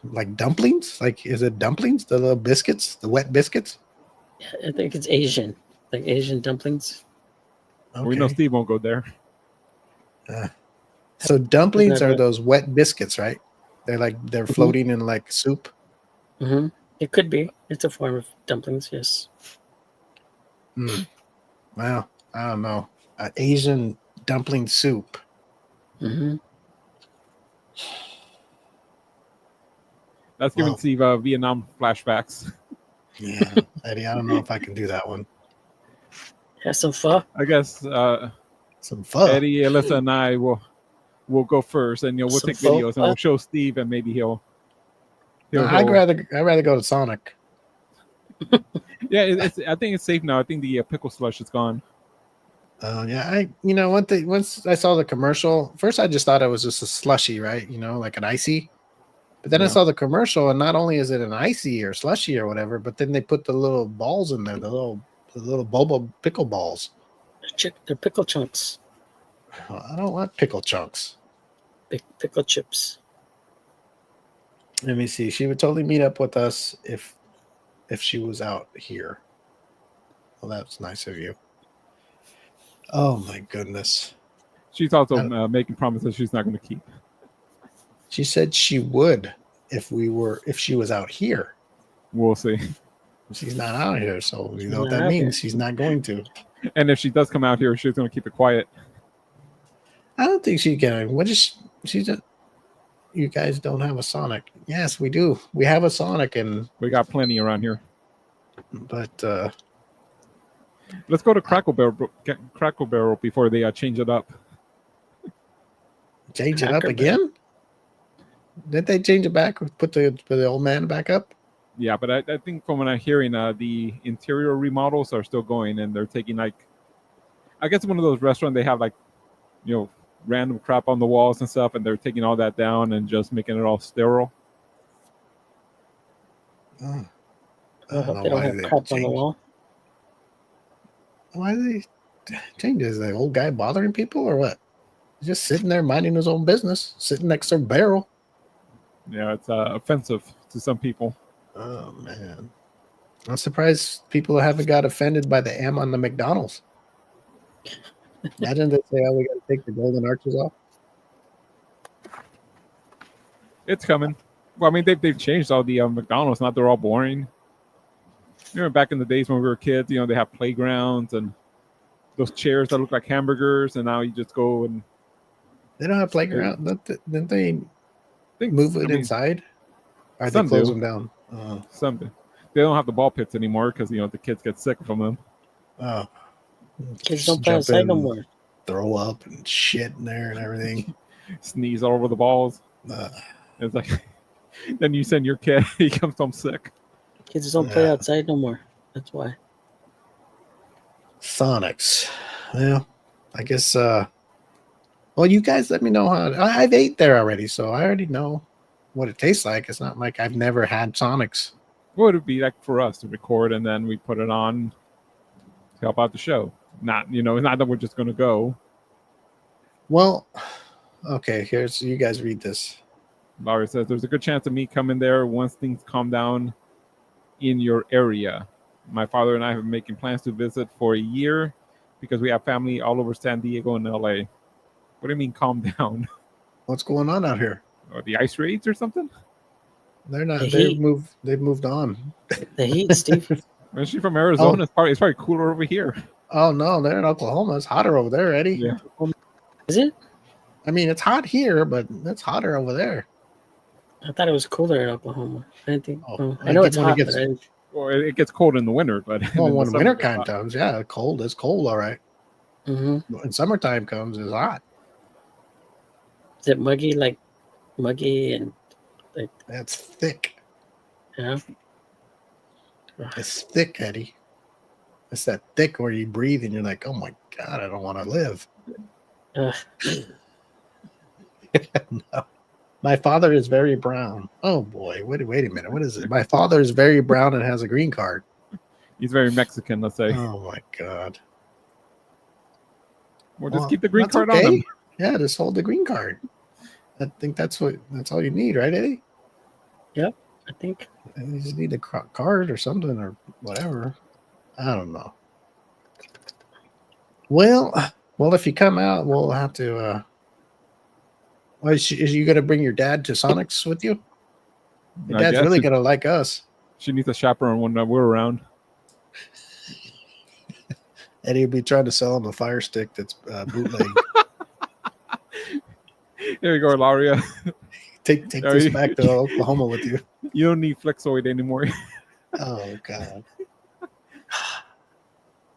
Like dumplings? Like, is it dumplings? The little biscuits? The wet biscuits? Yeah, I think it's Asian. Like Asian dumplings. Okay. We know Steve won't go there. So dumplings are those wet biscuits, right? They're floating in like soup. Mm-hmm. It could be. It's a form of dumplings, yes. Well, I don't know. Asian dumpling soup. Mm-hmm. That's giving Steve Vietnam flashbacks. Yeah, Eddie, I don't know if I can do that one. Have some pho. I guess some pho. Eddie, Alyssa, and I will go first, and we'll take videos and we'll show Steve, and maybe he'll I'd rather go to Sonic. Yeah, I think it's safe now. I think the pickle slush is gone. Yeah, once I saw the commercial, first I just thought it was just a slushy, right? Like an icy. But then I saw the commercial, and not only is it an icy or slushy or whatever, but then they put the little balls in there, the little The little boba pickle balls. They're pickle chunks. I don't want pickle chunks. Pickle chips. Let me see. She would totally meet up with us if she was out here. Well, that's nice of you. Oh my goodness. She's also making promises she's not going to keep. She said she would if she was out here. We'll see. She's not out here, so you know what not that out means. here. She's not going to. And if she does come out here, she's going to keep it quiet. I don't think she can. What is she's a, you guys don't have a Sonic. Yes, we do. We have a Sonic, and We got plenty around here. but Let's go to Crackle Barrel before they change it up. change it up Cracker again. Did they change it back? Put the old man back up? Yeah, but I think from what I'm hearing, the interior remodels are still going, and they're taking I guess one of those restaurants they have random crap on the walls and stuff, and they're taking all that down and just making it all sterile. Oh. I hope they don't have crap on the wall. Why do they change? Is the old guy bothering people or what? He's just sitting there minding his own business, sitting next to a barrel. Yeah, it's offensive to some people. Oh man, I'm surprised people haven't got offended by the M on the McDonald's. Imagine they say, "Oh, we got to take the golden arches off." It's coming. Well, I mean, they've changed all the McDonald's. Not they're all boring. Remember back in the days when we were kids, they have playgrounds and those chairs that look like hamburgers, and now you just go and They don't have playground. Didn't they think move it inside? Or they some close do. them down? Something. They don't have the ball pits anymore because the kids get sick from them. Oh, Kids just don't play jump outside no in, more. Throw up and shit in there and everything. Sneeze all over the balls. It's like then you send your kid, he comes home sick. Kids don't play outside no more. That's why. Sonics. Well, I guess. Well, you guys let me know how. I've ate there already, so I already know what it tastes like. It's not like I've never had Sonics. What would it be like for us to record and then we put it on to help out the show? Not, it's not that we're just going to go. Well, okay. Here's you guys read this. Laura says there's a good chance of me coming there once things calm down in your area. My father and I have been making plans to visit for a year because we have family all over San Diego and LA. What do you mean calm down? What's going on out here? Or the ice raids or something? They're not. The They've heat. moved on. The heat, Steve. Is she from Arizona? It's probably cooler over here. Oh no, they're in Oklahoma. It's hotter over there, Eddie. Yeah. Is it? I mean, it's hot here, but it's hotter over there. I thought it was cooler in Oklahoma. I didn't think. Oh, I know it's when it hot, gets- but I didn't. Well, it gets cold in the winter, but Well, in when the summer winter it's time hot. comes, yeah, cold. It's cold, all right. Mm-hmm. When summertime comes, it's hot. Is it muggy and That's thick. yeah? It's thick, Eddie. It's that thick where you breathe and you're like, oh my God, I don't want to live. No. My father is very brown. Oh boy, wait a minute. What is it? My father is very brown and has a green card. He's very Mexican, let's say. Oh my God. Well, just Well, keep the green that's card okay. on him. Yeah, just hold the green card. I think that's all you need, right, Eddie? I think. You just need a card or something or whatever. I don't know. Well, if you come out, we'll have to. Is you going to bring your dad to Sonic's with you? Your I dad's guess really it- going to like us. She needs a chaperone when we're around. Eddie will be trying to sell him a Fire Stick that's bootleg. Here you go, Laria. take this back to Oklahoma with you. You don't need Flexoid anymore. Oh God.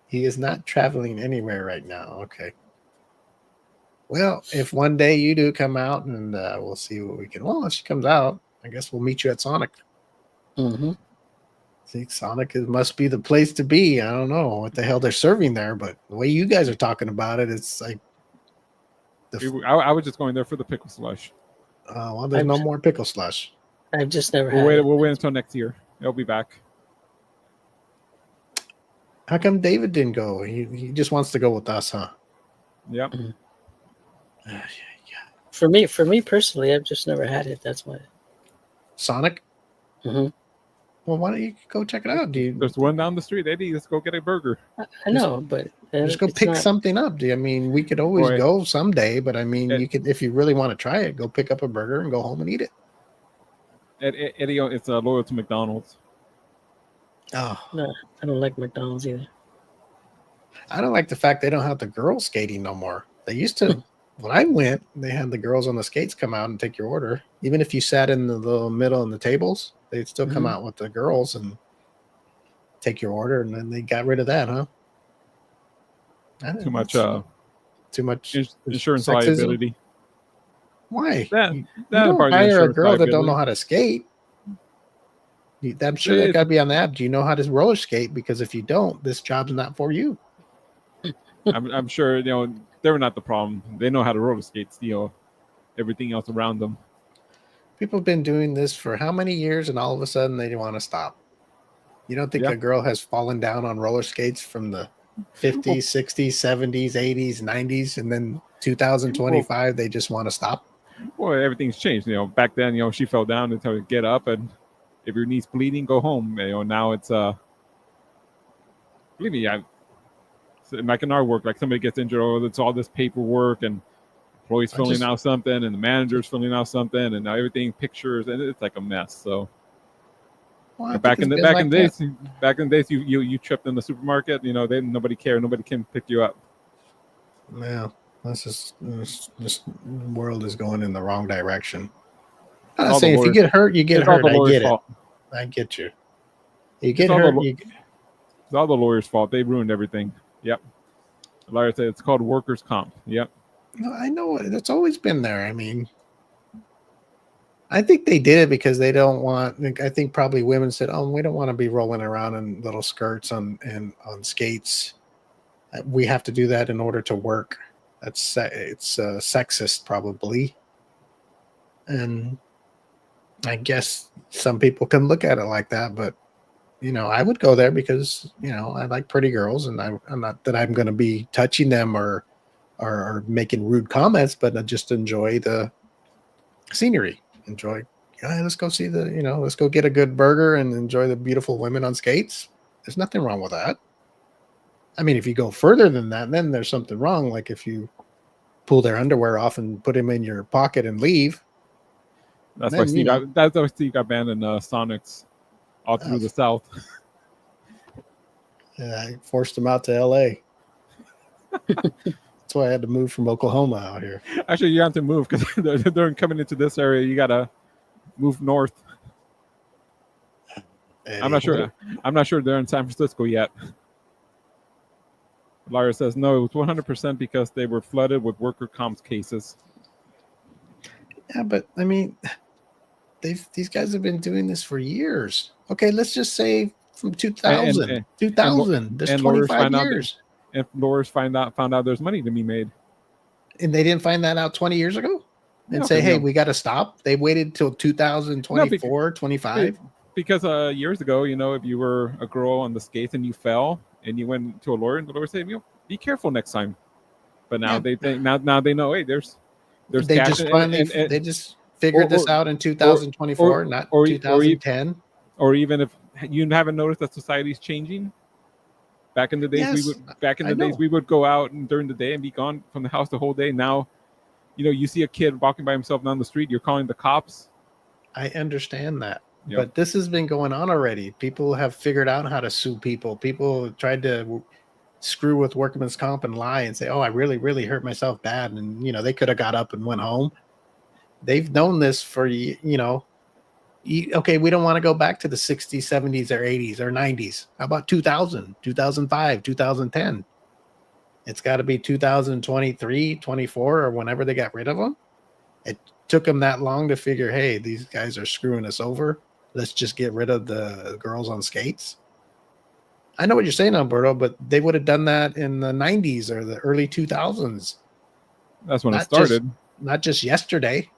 He is not traveling anywhere right now. Okay. Well, if one day you do come out, and we'll see what we can. Well, if she comes out, I guess we'll meet you at Sonic. Mm-hmm. See, Sonic must be the place to be. I don't know what the hell they're serving there, but the way you guys are talking about it, it's like. I was just going there for the pickle slush. Well, there's no more pickle slush. I've just never We'll had wait. it. We'll wait until next year. It'll be back. How come David didn't go? He just wants to go with us, huh? Yep. For me personally, I've just never had it. That's why. Sonic? Mhm. Well, why don't you go check it out? There's one down the street, Eddie. Let's go get a burger. I know, but Just go it's pick not, something up. I mean, we could always Boy. go someday, but I mean, It- you could, if you really want to try it, go pick up a burger and go home and eat it. Eddie, it's loyal to McDonald's. Oh, no, I don't like McDonald's either. I don't like the fact they don't have the girls skating no more. They used to, when I went, they had the girls on the skates come out and take your order. Even if you sat in the little middle in the tables, they'd still come Mhm. out with the girls and take your order. And then they got rid of that, huh? Too much Too much insurance sexism? liability. Why? That You that don't part of the hire a insurance girl that don't liability. know how to skate. I'm sure that got to be on the app. Do you know how to roller skate? Because if you don't, this job's not for you. I'm sure they're not the problem. They know how to roller skate. Everything else around them. People have been doing this for how many years, and all of a sudden they want to stop. You don't think Yeah. a girl has fallen down on roller skates from the 50s, 60s, 70s, 80s, 90s, and then 2025 they just want to stop? Boy, everything's changed. Back then, she fell down and told her to get up, and if your knee's bleeding, go home. Now it's believe me, like in our work, like somebody gets injured, it's all this paperwork and employees filling out something, and the manager's filling out something, and now everything pictures, and it's like a mess. So back in the days, you tripped in the supermarket. Nobody cared. Nobody can pick you up. Yeah, this world is going in the wrong direction. I'm not saying if you get hurt, you get hurt. I get it. I get you. You get hurt. It's all the lawyers' fault. They ruined everything. Yep. The lawyer said it's called workers' comp. Yep. No, I know it. It's always been there. I mean, I think they did it because they don't want. I think probably women said, "Oh, we don't want to be rolling around in little skirts on skates. We have to do that in order to work." It's sexist probably, and I guess some people can look at it like that. But I would go there because I like pretty girls, and I'm not that I'm going to be touching them or making rude comments, but I just enjoy the scenery. Let's go see let's go get a good burger and enjoy the beautiful women on skates. There's nothing wrong with that. I mean, if you go further than that, then there's something wrong. Like if you pull their underwear off and put them in your pocket and leave. That's why Steve got banned in Sonics all through the South. Yeah, I forced them out to LA. That's why I had to move from Oklahoma out here. Actually, you have to move because they're coming into this area. You gotta move north. Hey, I'm not sure they're in San Francisco yet. Lawyer says no, it was 100% because they were flooded with worker comp cases. Yeah, but I mean, these guys have been doing this for years. Okay, let's just say from 2000. 2000. There's 25 years. And lawyers found out there's money to be made. And they didn't find that out 20 years ago? And say, hey, we got to stop? They waited till 2024, 25? Because years ago, if you were a girl on the skates and you fell and you went to a lawyer, and the lawyer said, be careful next time. But now they think now they know, hey, there's they just figured this out in 2024, not 2010. Or even if you haven't noticed that society's changing. Back in the days, we would go out and during the day and be gone from the house the whole day. Now, you see a kid walking by himself down the street, you're calling the cops. I understand that. Yep. But this has been going on already. People have figured out how to sue people. People tried to screw with workman's comp and lie and say, oh, I really, really hurt myself bad. And, they could have got up and went home. They've known this for, okay, we don't want to go back to the 60s, 70s, or 80s, or 90s. How about 2000, 2005, 2010? It's got to be 2023, 24, or whenever they got rid of them. It took them that long to figure, hey, these guys are screwing us over. Let's just get rid of the girls on skates. I know what you're saying, Alberto, but they would have done that in the 90s or the early 2000s. That's when it started. Not just yesterday.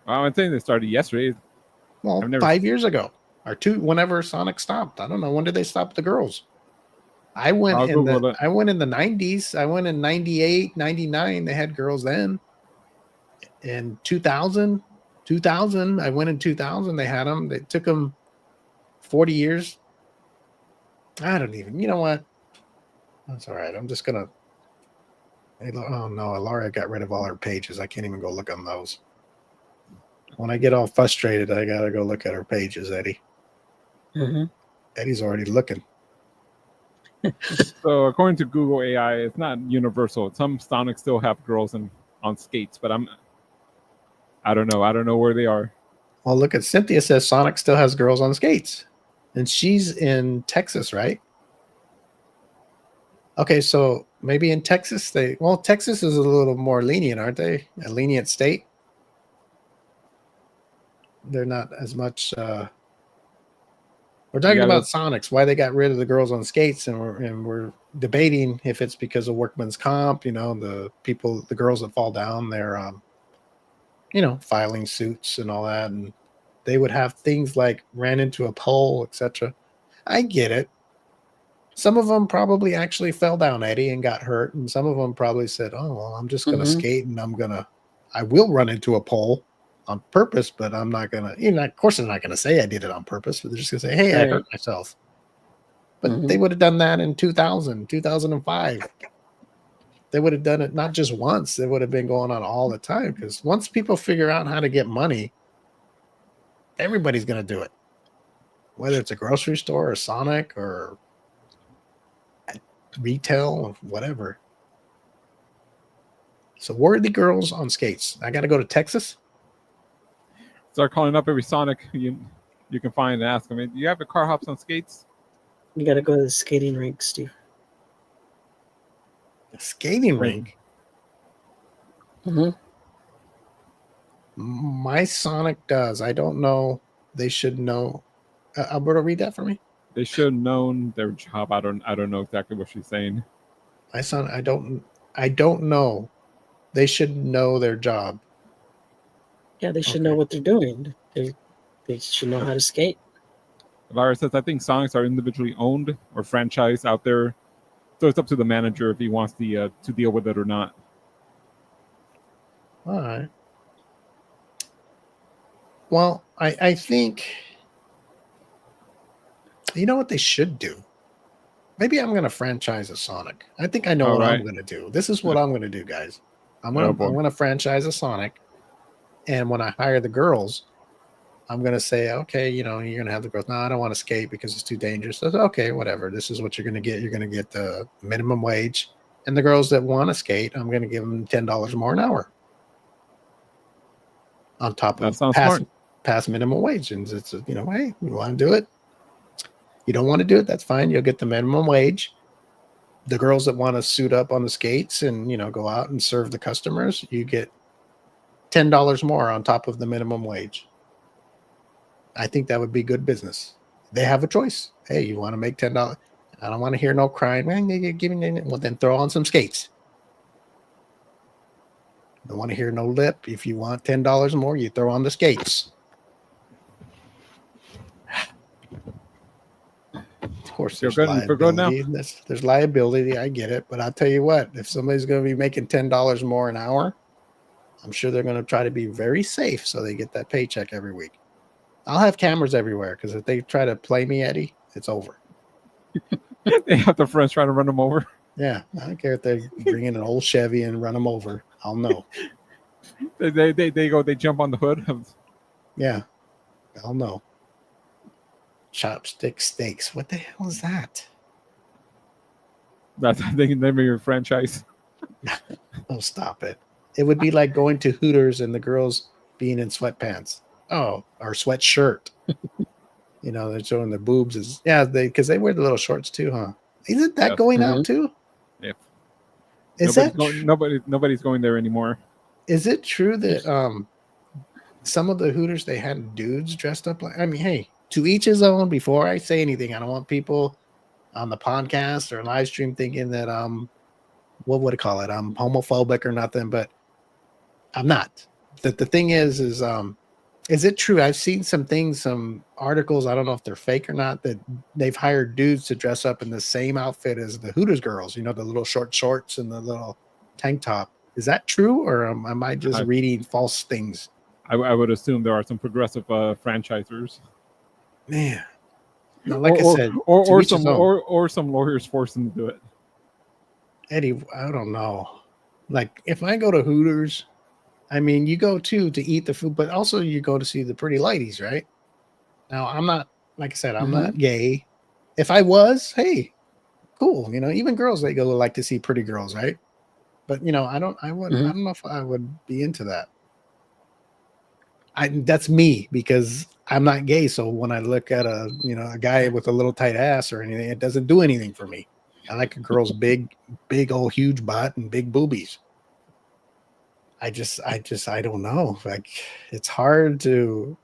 I'm saying they started yesterday. Well, 5 years ago. or two, whenever Sonic stopped. I don't know, when did they stop the girls? I went I'll in the Google it. I went in the 90s. I went in 98, 99. They had girls then. In 2000, I went in 2000. They had them. They took them 40 years. I don't even. You know what? That's all right. I'm just gonna. Oh no, Laura got rid of all her pages. I can't even go look on those. When I get all frustrated, I gotta go look at her pages, Eddie. Mm-hmm. Eddie's already looking. So according to Google AI, it's not universal. Some Sonics still have girls on skates, but I don't know. I don't know where they are. Well, look at Cynthia says Sonic still has girls on skates, and she's in Texas, right? Okay, so maybe in Texas Texas is a little more lenient, aren't they? A lenient state. They're not as much. We're talking about Sonics, why they got rid of the girls on skates, and we're debating if it's because of workman's comp. The girls that fall down, they're filing suits and all that, and they would have things like ran into a pole, etc. I get it. Some of them probably actually fell down, Eddie, and got hurt, and some of them probably said, "Oh, well, I'm just going to skate, and I will run into a pole on purpose, but I'm not going to." Of course, they're not going to say I did it on purpose, but they're just going to say, "Hey, I hurt myself." But they would have done that in 2000, 2005. They would have done it not just once; it would have been going on all the time. Because once people figure out how to get money, everybody's going to do it, whether it's a grocery store or Sonic or retail, whatever. So where are the girls on skates? I got to go to Texas. Start calling up every Sonic you can find and ask them, "Do you have a car hops on skates?" You got to go to the skating rink, Steve. A skating rink? Mm-hmm. My Sonic does. I don't know. They should know. Alberto, read that for me. They should have known their job. I don't know exactly what she's saying. My son, I don't know. They should know their job. Yeah, they should know what they're doing. They should know how to skate. Lyra says, "I think Sonics are individually owned or franchised out there, so it's up to the manager if he wants to deal with it or not." All right. Well, I think, you know what they should do? Maybe I'm going to franchise a Sonic. I think I know what I'm going to do. This is what I'm going to do, guys. I'm going to franchise a Sonic, and when I hire the girls, I'm going to say, okay, you're going to have the girls. No, I don't want to skate because it's too dangerous. So, okay, whatever. This is what you're going to get. You're going to get the minimum wage, and the girls that want to skate, I'm going to give them $10 more an hour on top of past minimum wage. And it's, hey, you want to do it? You don't want to do it? That's fine. You'll get the minimum wage. The girls that want to suit up on the skates and, go out and serve the customers, you get $10 more on top of the minimum wage. I think that would be good business. They have a choice. Hey, you want to make $10? I don't want to hear no crying. Well, then throw on some skates. Don't want to hear no lip. If you want $10 more, you throw on the skates. Of course, there's liability. There's liability. I get it. But I'll tell you what, if somebody's going to be making $10 more an hour, I'm sure they're going to try to be very safe so they get that paycheck every week. I'll have cameras everywhere because if they try to play me, Eddie, it's over. They have the friends trying to run them over. Yeah, I don't care if they bring in an old Chevy and run them over. I'll know. They jump on the hood. Yeah, I'll know. Chopstick steaks. What the hell is that? That's they name your franchise. Oh, stop it. It would be like going to Hooters and the girls being in sweatpants. Oh, or sweatshirt. They're showing their boobs. Because they wear the little shorts too, huh? Isn't that going out too? Yeah. Nobody's going there anymore. Is it true that some of the Hooters, they had dudes dressed up like? I mean, hey, to each his own. Before I say anything, I don't want people on the podcast or live stream thinking that what would I call it? I'm homophobic or nothing, but I'm not. The thing is Is it true? I've seen some things, some articles. I don't know if they're fake or not. That they've hired dudes to dress up in the same outfit as the Hooters girls. You know, the little short shorts and the little tank top. Is that true, or am I just I- reading false things? I would assume there are some progressive franchisers, Man, now, like I said, to or each his some own. or some lawyers force them to do it. Eddie, I don't know. Like, if I go to Hooters, I mean, you go to eat the food, but also you go to see the pretty ladies, right? Now, I'm not, like I said, I'm not gay. If I was, hey, cool. You know, even girls, they go like to see pretty girls, right? But you know, I don't know if I would be into that. That's me because I'm not gay. So when I look at a guy with a little tight ass or anything, it doesn't do anything for me. I like a girl's big old huge butt and big boobies. I don't know. Like, it's hard to.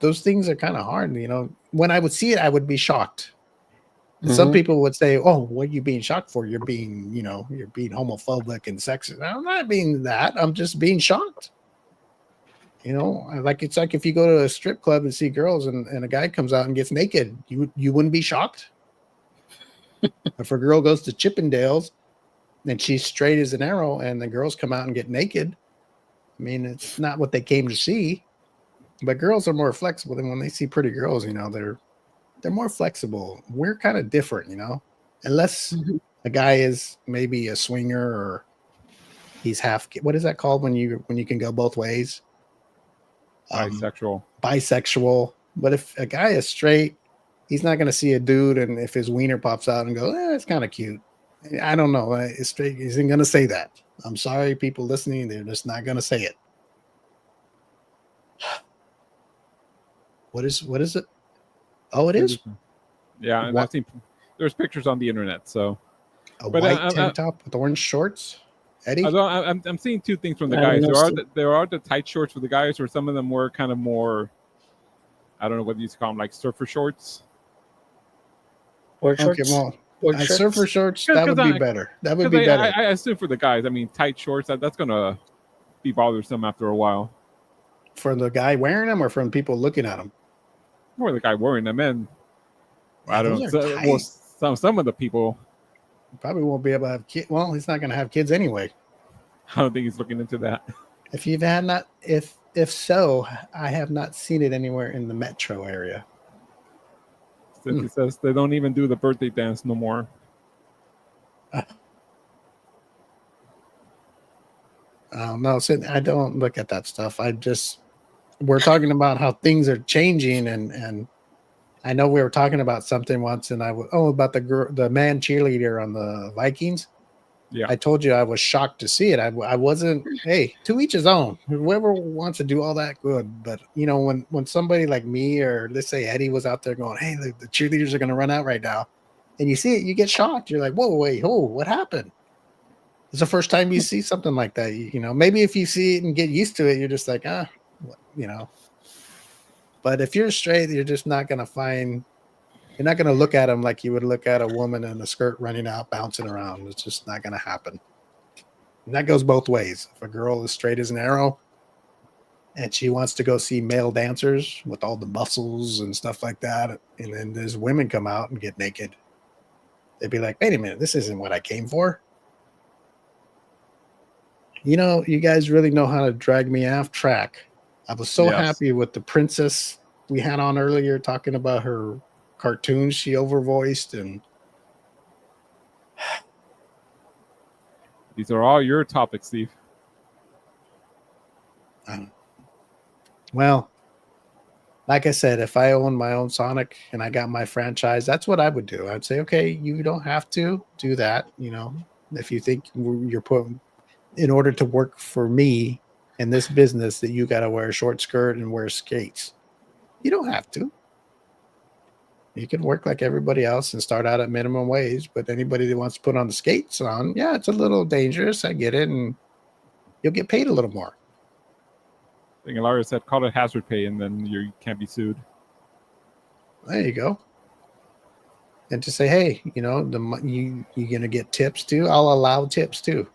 Those things are kind of hard. You know, when I would see it, I would be shocked. And some people would say, "Oh, what are you being shocked for? You're being homophobic and sexist." I'm not being that. I'm just being shocked. You know, it's like if you go to a strip club and see girls and a guy comes out and gets naked, you wouldn't be shocked. If a girl goes to Chippendales and she's straight as an arrow and the girls come out and get naked, I mean, it's not what they came to see. But girls are more flexible than when they see pretty girls, you know, they're more flexible. We're kind of different, you know, unless a guy is maybe a swinger or he's half. What is that called when you can go both ways? Bisexual. But if a guy is straight, he's not going to see a dude, and if his wiener pops out and go, it's kind of cute. I don't know. It's straight. He isn't going to say that. I'm sorry, people listening. They're just not going to say it. What is it? Oh, it is. Yeah, and I've seen there's pictures on the internet. So white tank top with orange shorts. Eddie, I'm seeing two things from the guys. There are the tight shorts for the guys, or some of them were kind of more. I don't know what you call them, like surfer shorts. Board shorts. Okay, well, surfer shorts. That would be better. That would be better. I assume for the guys. I mean, tight shorts. That's gonna be bothersome after a while. For the guy wearing them, or from people looking at them? Or the guy wearing them, and I don't know. Well, some of the people probably won't be able to have kids. Well, he's not going to have kids anyway. I don't think he's looking into that. If so, I have not seen it anywhere in the metro area. Since he says they don't even do the birthday dance no more. No, I don't look at that stuff. We're talking about how things are changing, and I know we were talking about something once, and about the man cheerleader on the Vikings. Yeah, I told you I was shocked to see it. I wasn't. Hey, to each his own. Whoever wants to do all that, good. But you know, when somebody like me, or let's say Eddie, was out there going, "Hey, the cheerleaders are going to run out right now," and you see it, you get shocked. You're like, "Whoa, wait, what happened?" It's the first time you see something like that. You know, maybe if you see it and get used to it, you're just like, you know. But if you're straight, you're just not going to find. You're not going to look at them like you would look at a woman in a skirt running out, bouncing around. It's just not going to happen. And that goes both ways. If a girl is straight as an arrow and she wants to go see male dancers with all the muscles and stuff like that, and then there's women come out and get naked, they'd be like, wait a minute, this isn't what I came for. You know, you guys really know how to drag me off track. I was so happy with the princess we had on earlier talking about her cartoons she overvoiced, and these are all your topics, Steve. Well, like I said, if I owned my own Sonic and I got my franchise, that's what I would do. I'd say, okay, you don't have to do that. You know, if you think you're putting, in order to work for me in this business, that you got to wear a short skirt and wear skates. You don't have to. You can work like everybody else and start out at minimum wage, but anybody that wants to put on the skates on, yeah, it's a little dangerous. I get it. And you'll get paid a little more. I think Ilaria said, call it hazard pay, and then you can't be sued. There you go. And to say, hey, you know, you're going to get tips too. I'll allow tips too.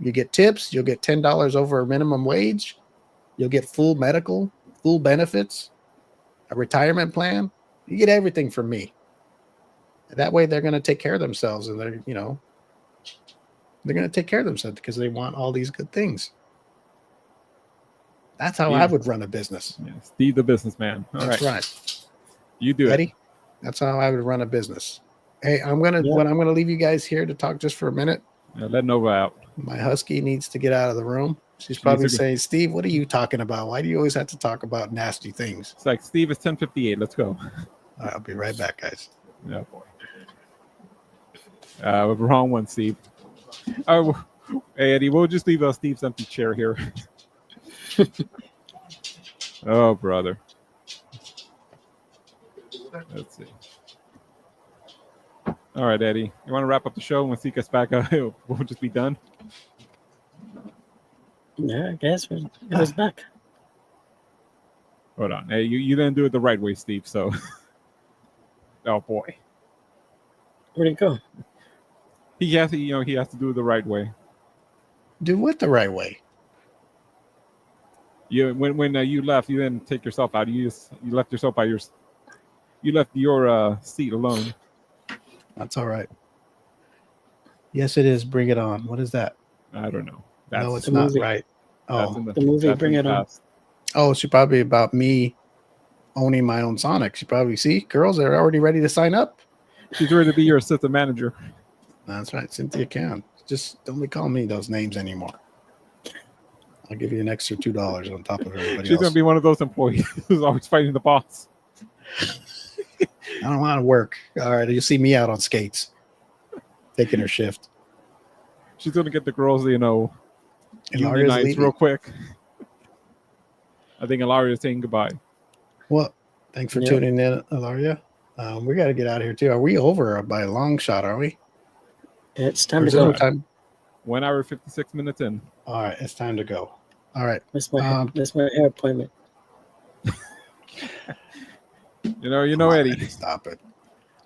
You get tips, you'll get $10 over minimum wage. You'll get full medical. full benefits, a retirement plan. You get everything from me. That way they're going to take care of themselves, and they're going to take care of themselves because they want all these good things. That's how I would run a business. Yeah, Steve the businessman. That's right. You do Eddie, it. that's how I would run a business. Hey, I'm gonna leave you guys here to talk just for a minute. Yeah, let Nova out. My husky needs to get out of the room. She's probably saying, Steve, what are you talking about? Why do you always have to talk about nasty things? It's like, Steve, it's 10:58. Let's go. I'll be right back, guys. Yeah, boy. Wrong one, Steve. Oh, hey, Eddie, we'll just leave Steve's empty chair here. Oh, brother. Let's see. All right, Eddie. You want to wrap up the show? When he gets back, we'll just be done. Yeah, I guess it was back. Hold on. Hey, you didn't do it the right way, Steve. So, oh boy, Where'd it go? he has to. He has to do it the right way. Do what the right way? When you left, you didn't take yourself out. You left yourself by you left your seat alone. That's all right. Yes, it is. Bring it on. What is that? I don't know. No, it's not movie. right. Oh, The movie Bring It On. oh, it's probably about me owning my own Sonic. You probably see girls are already ready to sign up. She's ready to be your assistant manager. That's right. Cynthia can. Just don't call me those names anymore. I'll give you an extra $2 on top of everybody She's else. going to be one of those employees who's always fighting the boss. I don't want to work. All right. You'll see me out on skates taking her shift. She's going to get the girls, Ilaria's unionized leaving. real quick. I think Ilaria's saying goodbye. Well, thanks for tuning in, Ilaria. We got to get out of here too. Are we over by a long shot? Are we? It's time Or to is it go. time? 1 hour 56 minutes in. All right, it's time to go. All right. That's my hair appointment. You know, Eddie. Stop it.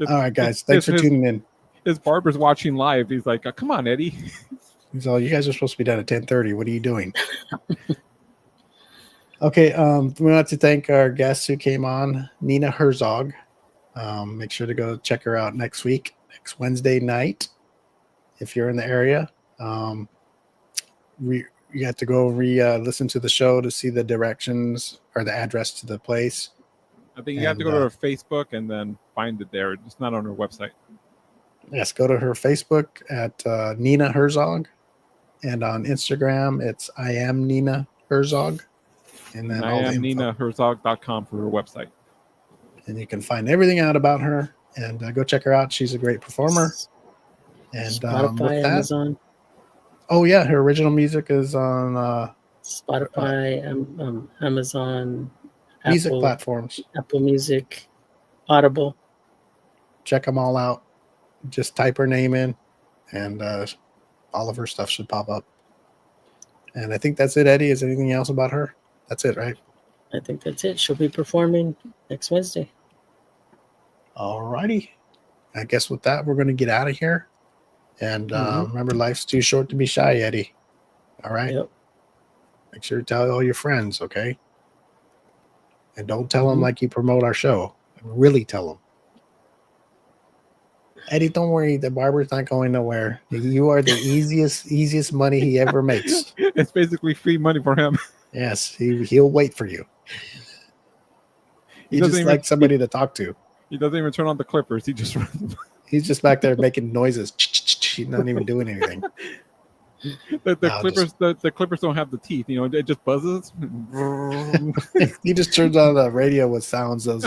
All right, guys. Thanks for tuning in. His barber's watching live. He's like, come on, Eddie. He's all, you guys are supposed to be done at 10:30. What are you doing? Okay. We want to thank our guests who came on, Nina Herzog. Make sure to go check her out next Wednesday night, if you're in the area. You have to go listen to the show to see the directions or the address to the place. I think you have to go to her Facebook and then find it there. It's not on her website. Yes, go to her Facebook at Nina Herzog, and on Instagram it's I am Nina Herzog, and then I am NinaHerzog.com for her website. And you can find everything out about her and go check her out. She's a great performer. And Spotify, with that, Amazon. Oh yeah, her original music is on Spotify, Amazon, music Apple, platforms. Apple Music, Audible. Check them all out. Just type her name in, and all of her stuff should pop up. And I think that's it, Eddie. Is there anything else about her? That's it, right? I think that's it. She'll be performing next Wednesday. All righty. I guess with that, we're going to get out of here. And remember, life's too short to be shy, Eddie. All right? Yep. Make sure to tell all your friends, okay? And don't tell them like you promote our show. Really tell them. Eddie, don't worry. The barber's not going nowhere. You are the easiest money he ever makes. It's basically free money for him. Yes, he'll wait for you. He's just like somebody to talk to. He doesn't even turn on the clippers. He just runs. He's just back there making noises. He's not even doing anything. The clippers don't have the teeth. It just buzzes. He just turns on the radio with sounds, those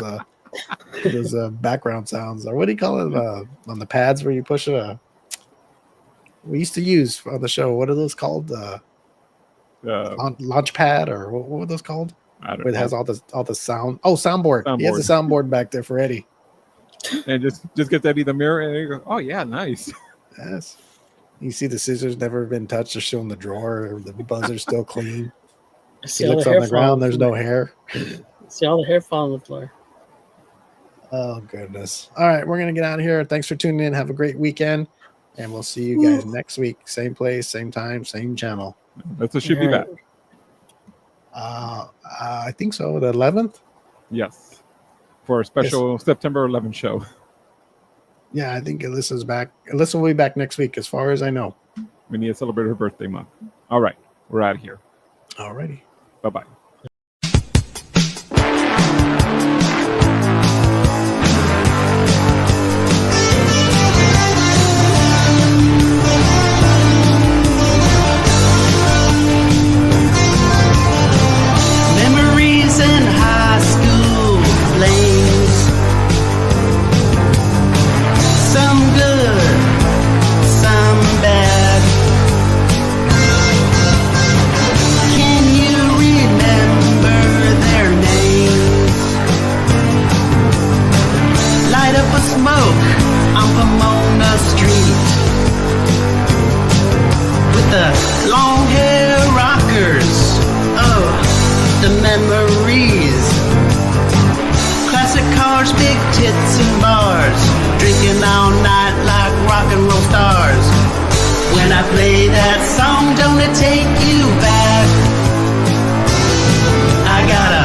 background sounds, or what do you call it on the pads where you push we used to use on the show. What are those called? Launch pad, or what were those called? I don't know. Where it has all the sound. Oh, soundboard. He has a soundboard back there for Eddie. And just get Eddie the mirror, and you go, oh yeah, nice. Yes. You see the scissors never been touched. They're still in the drawer. The buzzer's still clean. He looks on the ground. There's no hair. See all the hair fall on the floor. Oh, goodness. All right. We're going to get out of here. Thanks for tuning in. Have a great weekend. And we'll see you guys next week. Same place, same time, same channel. Should be back. I think so. The 11th. Yes, for a special September 11th show. Yeah, I think Alyssa's back. Alyssa will be back next week, as far as I know. We need to celebrate her birthday month. All right, we're out of here. Alrighty. Bye-bye. Memories in high school flames. Some good, some bad. Can you remember their names? Light up a smoke on Pomona Street with the long hair rockers. Oh, the memories. Classic cars, big tits and bars, drinking all night like rock and roll stars. When I play that song, don't it take you back? I got a